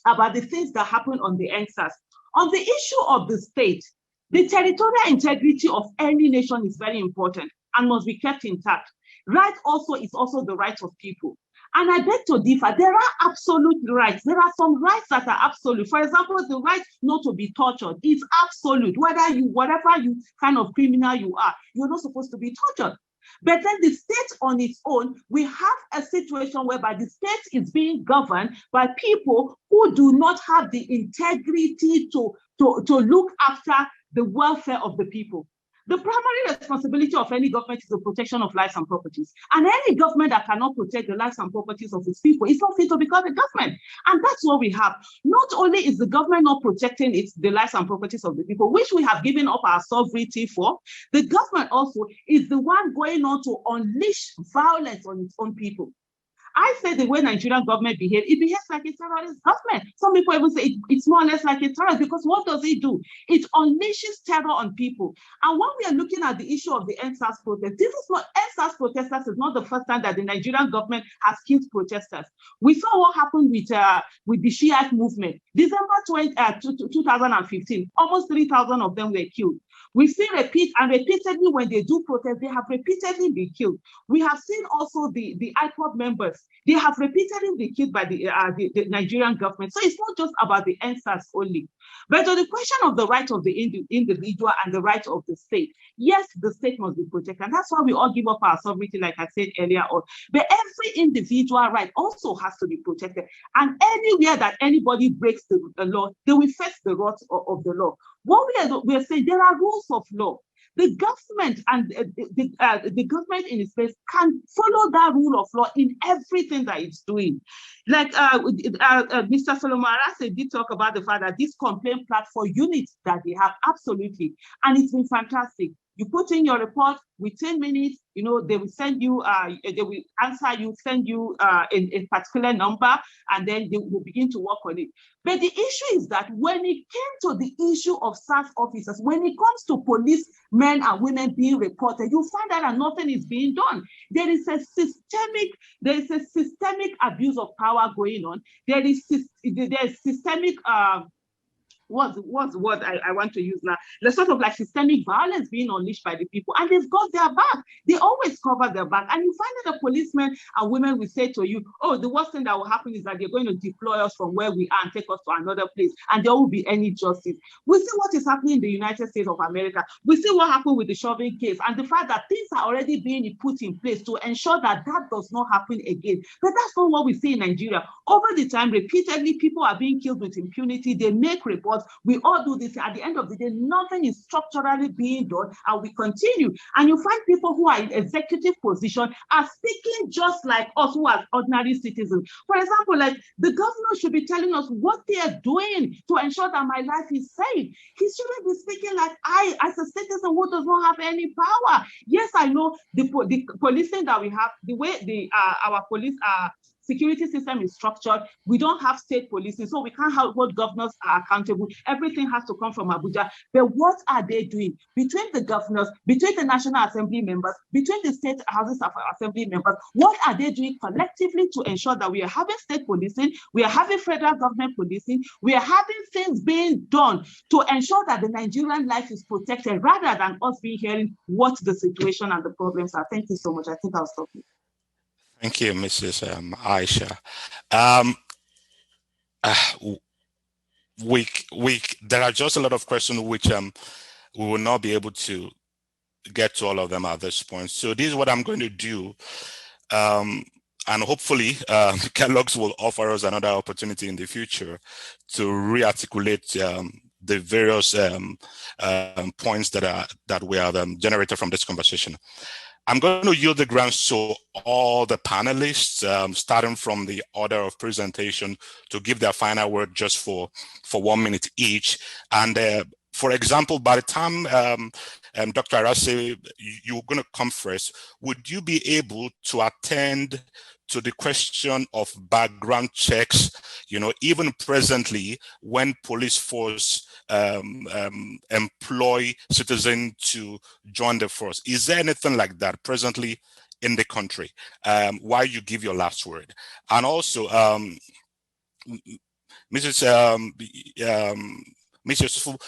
about the things that happen on the SARS. On the issue of the state, the territorial integrity of any nation is very important and must be kept intact. Right also is also the rights of people. And I beg to differ. There are absolute rights. There are some rights that are absolute. For example, the right not to be tortured is absolute. Whatever you kind of criminal you are, you're not supposed to be tortured. But then the state on its own, we have a situation whereby the state is being governed by people who do not have the integrity to look after the welfare of the people. The primary responsibility of any government is the protection of lives and properties. And any government that cannot protect the lives and properties of its people is not fit to become a government. And that's what we have. Not only is the government not protecting the lives and properties of the people, which we have given up our sovereignty for, the government also is the one going on to unleash violence on its own people. I say the way Nigerian government behaves, it behaves like a terrorist government. Some people even say it's more or less like a terrorist, because what does it do? It unleashes terror on people. And when we are looking at the issue of the SARS protest, this is not, SARS protesters is not the first time that the Nigerian government has killed protesters. We saw what happened with the Shiite movement. December 2015, almost 3,000 of them were killed. We've seen repeatedly when they do protest, they have repeatedly been killed. We have seen also the IPOB members, they have repeatedly been killed by the Nigerian government. So it's not just about the SARS only. But on the question of the right of the individual and the right of the state, yes, the state must be protected. And that's why we all give up our sovereignty, like I said earlier on. But every individual right also has to be protected. And anywhere that anybody breaks the law, they will face the wrath of the law. What we are saying, there are rules of law. The government and the government in its place can follow that rule of law in everything that it's doing. Like Mr. Solomon Arase did talk about the fact that this complaint platform unit that they have, absolutely, and it's been fantastic. You put in your report within minutes, you know, they will send you, they will answer you, send you a particular number, and then they will begin to work on it. But the issue is that when it came to the issue of SARS officers, when it comes to police men and women being reported, you find out that nothing is being done. There is a systemic abuse of power going on. There's systemic what's what I want to use now, the sort of like systemic violence being unleashed by the people, and they've got their back. They always cover their back. And you find that the policemen and women will say to you, oh, the worst thing that will happen is that they're going to deploy us from where we are and take us to another place, and there won't be any justice. We see what is happening in the United States of America. We see what happened with the Chauvin case, and the fact that things are already being put in place to ensure that that does not happen again. But that's not what we see in Nigeria. Over the time, repeatedly, people are being killed with impunity. They make reports. We all do this. At the end of the day, nothing is structurally being done, and we continue. And you find people who are in executive position are speaking just like us who are ordinary citizens. For example, like the governor should be telling us what they are doing to ensure that my life is safe. He shouldn't be speaking like I, as a citizen who does not have any power. Yes, I know the policing that we have, the way our police security system is structured, we don't have state policing, so we can't hold governors are accountable. Everything has to come from Abuja. But what are they doing between the governors, between the National Assembly members, between the state houses of assembly members? What are they doing collectively to ensure that we are having state policing, we are having federal government policing, we are having things being done to ensure that the Nigerian life is protected, rather than us being hearing what the situation and the problems are? Thank you so much. I think I'll stop here. Thank you, Mrs. Aisha. There are just a lot of questions which we will not be able to get to all of them at this point. So this is what I'm going to do. And hopefully Kellogg's will offer us another opportunity in the future to re-articulate the various points that we have generated from this conversation. I'm going to yield the grounds to all the panelists, starting from the order of presentation, to give their final word just for 1 minute each. And for example, by the time Dr. Arase, you're going to come first, would you be able to attend to the question of background checks, you know, even presently when police force employ citizens to join the force? Is there anything like that presently in the country? While you give your last word. And also, Mrs. Yesufu,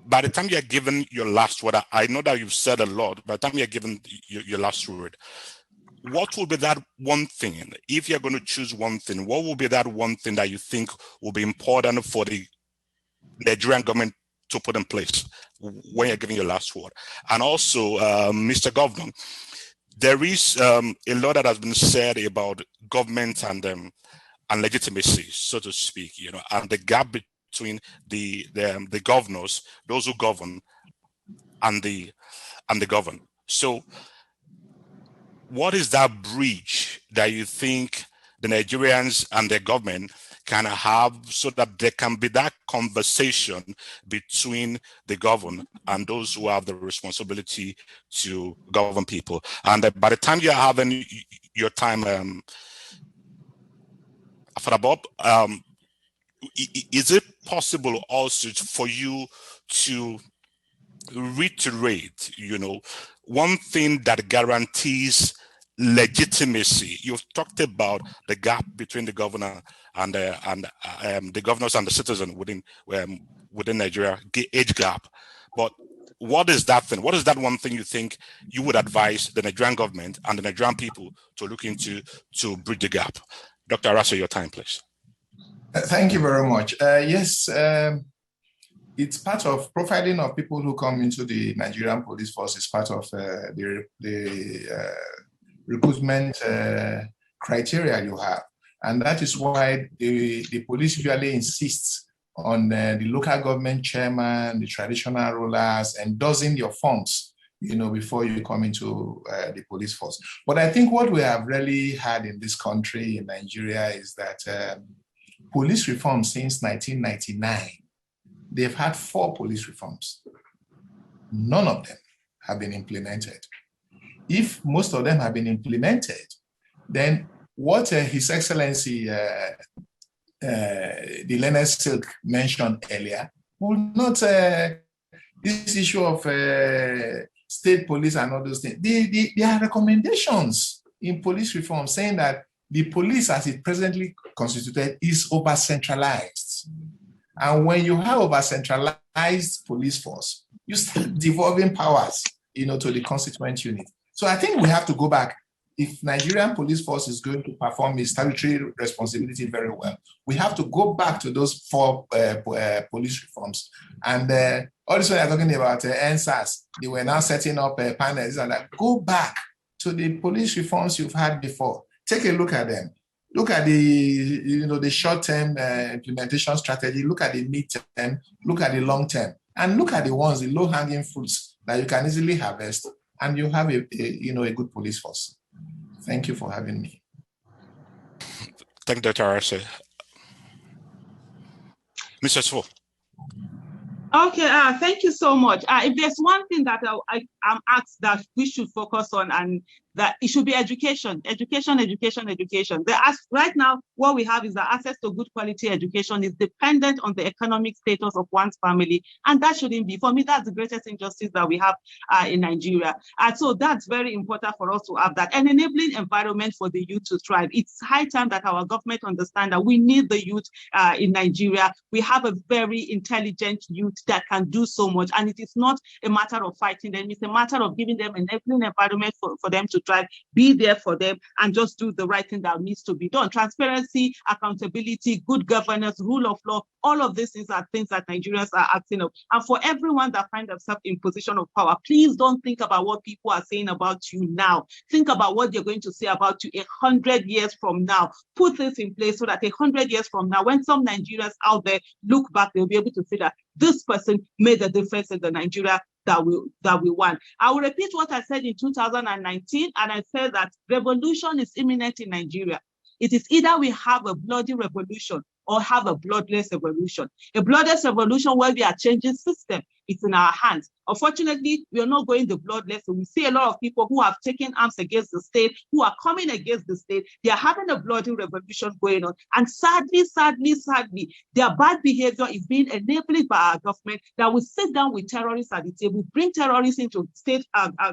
by the time you're given your last word, I know that you've said a lot, by the time you're given your last word, what will be that one thing? If you're going to choose one thing, what will be that one thing that you think will be important for the Nigerian government to put in place when you're giving your last word? And also, Mr. Governor, there is a lot that has been said about government and legitimacy, so to speak, and the gap between the governors, those who govern, and the governed. So, what is that bridge that you think the Nigerians and their government can have so that there can be that conversation between the governed and those who have the responsibility to govern people? And by the time you're having your time, Father Bob, is it possible also for you to reiterate, one thing that guarantees legitimacy? You've talked about the gap between the governor and the governors and the citizen within Nigeria, age gap. But what is that thing? What is that one thing you think you would advise the Nigerian government and the Nigerian people to look into to bridge the gap? Dr. Aisha, your time, please. Thank you very much. Yes, it's part of profiling of people who come into the Nigerian police force. Is part of the recruitment criteria you have. And that is why the police usually insists on the local government chairman, the traditional rulers, endorsing your forms, before you come into the police force. But I think what we have really had in this country, in Nigeria, is that police reform since 1999, they've had 4 police reforms. None of them have been implemented. If most of them have been implemented, then what His Excellency, the Leonard Silk mentioned earlier, will not, this issue of state police and all those things. There are recommendations in police reform saying that the police as it presently constituted is over-centralized. And when you have over-centralized police force, you start devolving powers, to the constituent unit. So I think we have to go back. If Nigerian police force is going to perform its statutory responsibility very well, we have to go back to those 4 police reforms. And all this when you're talking about SARS, they were now setting up panels and that. Go back to the police reforms you've had before. Take a look at them. Look at the, the short-term implementation strategy. Look at the mid-term. Look at the long-term, and look at the ones, the low-hanging fruits that you can easily harvest, and you have a good police force. Thank you for having me. Thank you, Dr. Aisha. Mr. Yesufu. Okay, thank you so much. If there's one thing that I'm asked that we should focus on, and that it should be education. Right now, what we have is that access to good quality education is dependent on the economic status of one's family, and that shouldn't be. For me, that's the greatest injustice that we have in Nigeria. And so that's very important for us to have that. An enabling environment for the youth to thrive. It's high time that our government understand that we need the youth in Nigeria. We have a very intelligent youth that can do so much, and it is not a matter of fighting them. It's a matter of giving them an enabling environment for them to thrive, be there for them, and just do the right thing that needs to be done. Transparency, accountability, good governance, rule of law, all of these things are things that Nigerians are acting up. And for everyone that finds themselves in position of power, please don't think about what people are saying about you now. Think about what they're going to say about you 100 years from now. Put this in place so that 100 years from now, when some Nigerians out there look back, they'll be able to say that this person made a difference in the Nigeria that we want. I will repeat what I said in 2019, and I said that revolution is imminent in Nigeria. It is either we have a bloody revolution or have a bloodless revolution. A bloodless revolution where we are changing system. It's in our hands. Unfortunately, we are not going the bloodless. So we see a lot of people who have taken arms against the state, who are coming against the state. They are having a bloody revolution going on. And sadly, their bad behavior is being enabled by our government that will sit down with terrorists at the table, bring terrorists into state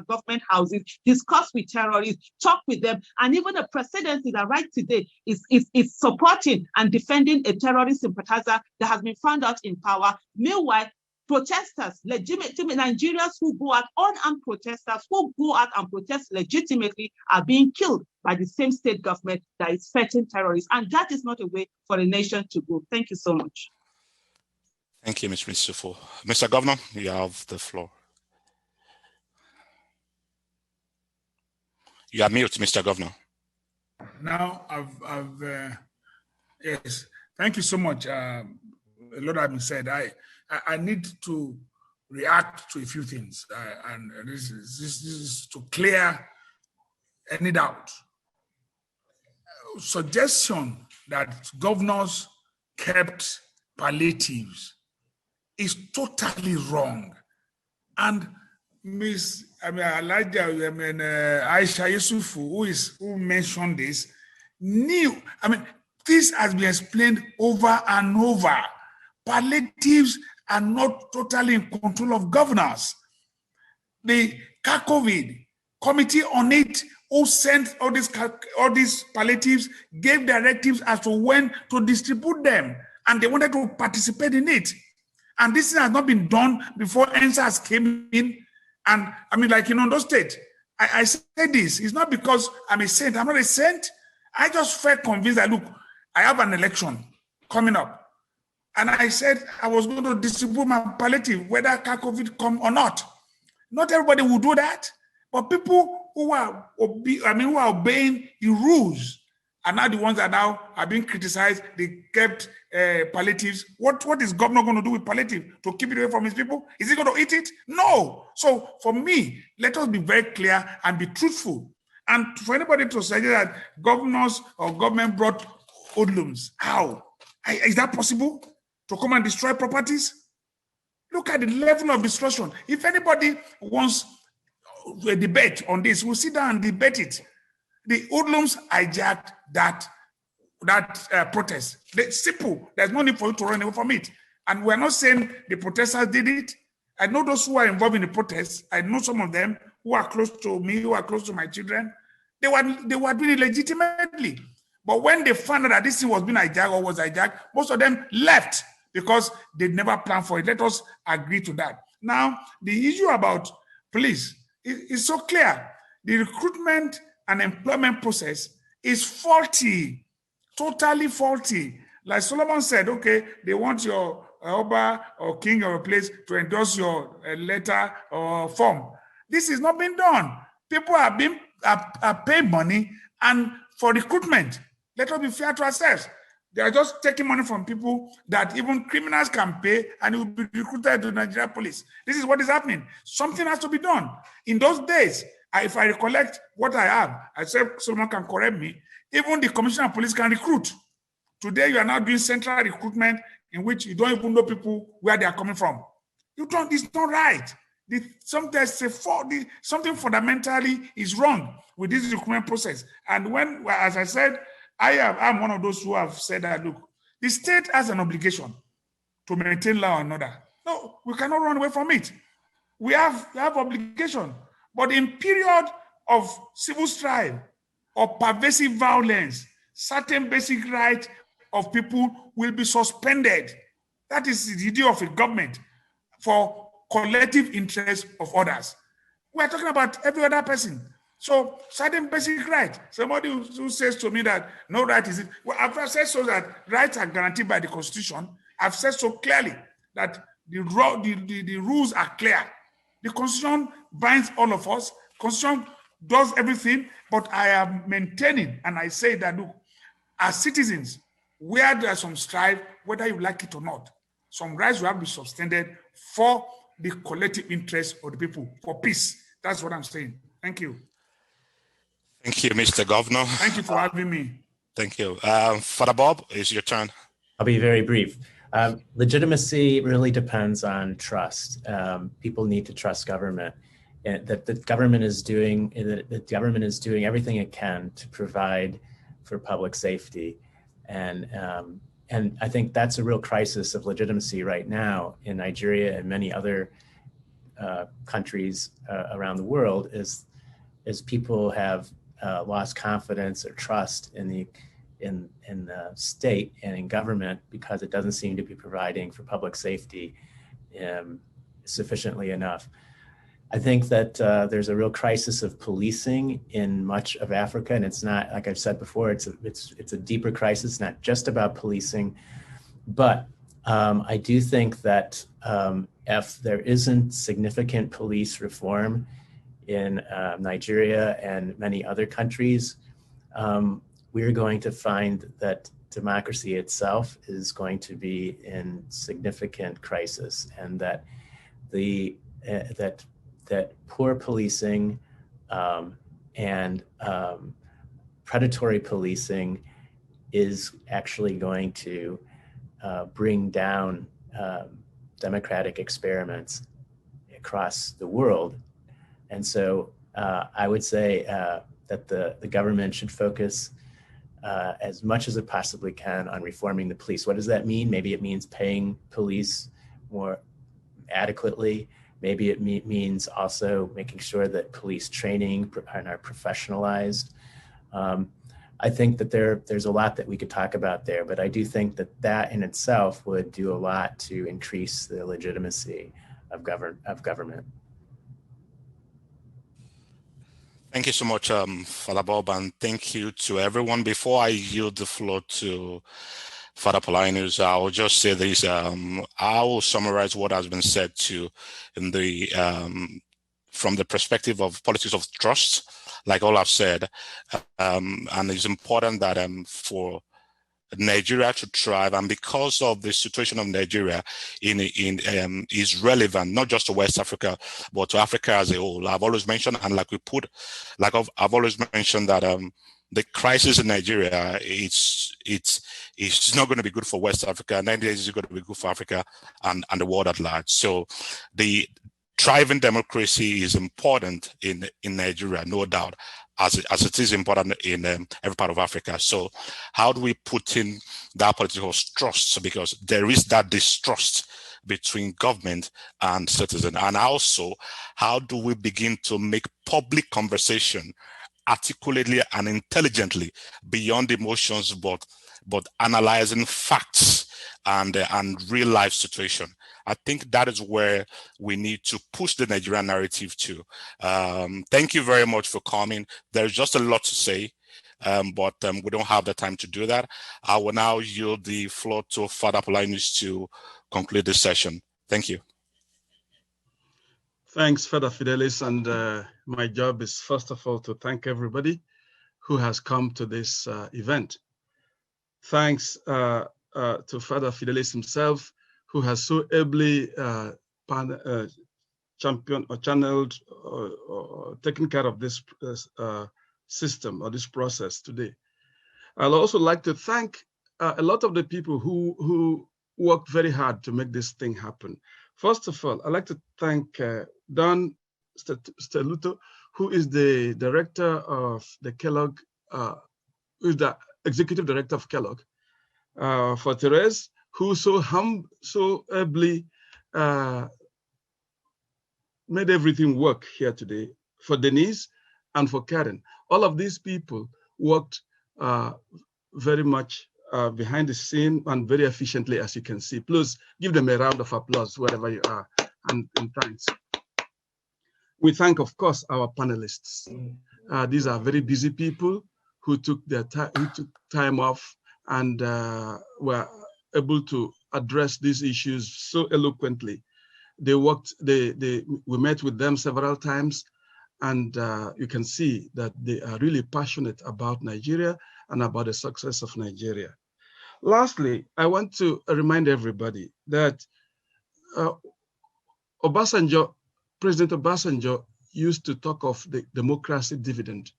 government houses, discuss with terrorists, talk with them. And even the presidency that right today is supporting and defending a terrorist sympathizer that has been found out in power. Meanwhile, protesters, legitimate Nigerians who go out, unarmed protesters who go out and protest legitimately are being killed by the same state government that is fighting terrorists. And that is not a way for a nation to go. Thank you so much. Thank you, Mr. Yesufu. Mr. Governor, you have the floor. You are mute, Mr. Governor. Now, yes, thank you so much. A lot has been said. I need to react to a few things, and this is to clear any doubt. Suggestion that governors kept palliatives is totally wrong. And Aisha Yesufu, who mentioned this, knew. This has been explained over and over. Palliatives are not totally in control of governors. The COVID committee on it, who sent all these palliatives, gave directives as to when to distribute them, and they wanted to participate in it. And this has not been done before NSAS came in. And like in Ondo State, I said this, it's not because I'm a saint. I'm not a saint. I just felt convinced that, look, I have an election coming up. And I said I was going to distribute my palliative, whether COVID come or not. Not everybody will do that, but people who are obeying the rules are now the ones that now are being criticized. They kept palliatives. What is governor going to do with palliative? To keep it away from his people? Is he going to eat it? No. So for me, let us be very clear and be truthful. And for anybody to say that governors or government brought hoodlums, how? Is that possible? To come and destroy properties? Look at the level of destruction. If anybody wants a debate on this, we'll sit down and debate it. The hoodlums hijacked that protest. It's simple. There's no need for you to run away from it. And we're not saying the protesters did it. I know those who are involved in the protests. I know some of them who are close to me, who are close to my children. They were doing it legitimately. But when they found out that this thing was being hijacked or was hijacked, most of them left because they never planned for it. Let us agree to that. Now, the issue about police is so clear. The recruitment and employment process is faulty, totally faulty. Like Solomon said, okay, they want your Oba or king or a place to endorse your letter or form. This is not being done. People are paying money and for recruitment. Let us be fair to ourselves. They are just taking money from people that even criminals can pay and it will be recruited to Nigerian police. This is what is happening. Something has to be done. In those days, if I recollect what I have, I said someone can correct me, even the commissioner of police can recruit. Today, you are now doing central recruitment in which you don't even know people where they are coming from. It's not right. Something fundamentally is wrong with this recruitment process. And when, as I said, I'm one of those who have said that, look, the state has an obligation to maintain law and order. No, we cannot run away from it. We have obligation. But in period of civil strife or pervasive violence, certain basic rights of people will be suspended. That is the duty of a government for collective interest of others. We are talking about every other person. So certain basic rights. Somebody who says to me that no right is it. Well, I've said so that rights are guaranteed by the Constitution. I've said so clearly that the rules are clear. The Constitution binds all of us. Constitution does everything, but I am maintaining and I say that, look, as citizens, where there's some strife, whether you like it or not, some rights will have to be suspended for the collective interest of the people, for peace. That's what I'm saying. Thank you. Thank you, Mr. Governor. Thank you for having me. Thank you. Father Bob, it's your turn. I'll be very brief. Legitimacy really depends on trust. People need to trust government, and that the government is doing everything it can to provide for public safety, and I think that's a real crisis of legitimacy right now in Nigeria and many other countries around the world. Is people have lost confidence or trust in the state and in government because it doesn't seem to be providing for public safety sufficiently enough. I think that there's a real crisis of policing in much of Africa, and it's not, like I've said before, it's a deeper crisis, not just about policing, but I do think that if there isn't significant police reform in Nigeria and many other countries, we're going to find that democracy itself is going to be in significant crisis, and that that poor policing and predatory policing is actually going to bring down democratic experiments across the world. And so I would say that the government should focus as much as it possibly can on reforming the police. What does that mean? Maybe it means paying police more adequately. Maybe it means also making sure that police training are professionalized. I think that there's a lot that we could talk about there, but I do think that in itself would do a lot to increase the legitimacy of government. Thank you so much, Father Bob, and thank you to everyone. Before I yield the floor to Father Paulinus, I'll just say this. I will summarize what has been said in the from the perspective of politics of trust, like all I've said, and it's important that for Nigeria to thrive, and because of the situation of Nigeria is relevant not just to West Africa but to Africa as a whole. I've always mentioned, and I've always mentioned that the crisis in Nigeria it's not going to be good for West Africa, neither is it going to be good for Africa and the world at large. So the thriving democracy is important in Nigeria, no doubt, as it is important in every part of Africa. So how do we put in that political trust? Because there is that distrust between government and citizen. And also, how do we begin to make public conversation articulately and intelligently beyond emotions, but analyzing facts and real life situation? I think that is where we need to push the Nigerian narrative to. Thank you very much for coming. There's just a lot to say, but we don't have the time to do that. I will now yield the floor to Father Paulinus to conclude this session. Thank you. Thanks, Father Fidelis. And my job is, first of all, to thank everybody who has come to this event. Thanks to Father Fidelis himself, who has so ably championed or channeled or taken care of this system or this process today. I'd also like to thank a lot of the people who worked very hard to make this thing happen. First of all, I'd like to thank Don Steluto, who is the director of the Kellogg, who is the executive director of Kellogg, for Therese, who so ably made everything work here today, for Denise and for Karen. All of these people worked very much behind the scene and very efficiently, as you can see. Please give them a round of applause wherever you are, and thanks. We thank, of course, our panelists. These are very busy people who took time off and were able to address these issues so eloquently. They worked, we met with them several times, and you can see that they are really passionate about Nigeria and about the success of Nigeria. Lastly, I want to remind everybody that President Obasanjo used to talk of the democracy dividend.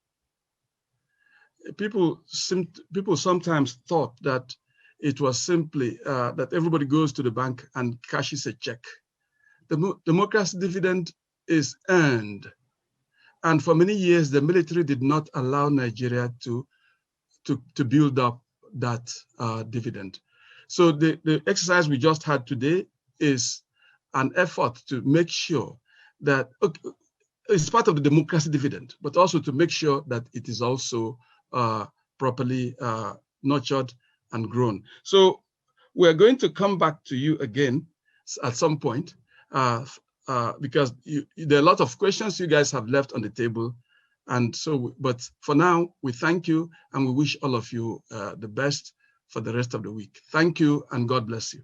People sometimes thought that it was simply that everybody goes to the bank and cashes a check. The democracy dividend is earned. And for many years, the military did not allow Nigeria to build up that dividend. So the exercise we just had today is an effort to make sure that it's part of the democracy dividend, but also to make sure that it is also properly nurtured and grown. So we're going to come back to you again at some point because there are a lot of questions you guys have left on the table. And so, but for now, we thank you and we wish all of you the best for the rest of the week. Thank you and God bless you.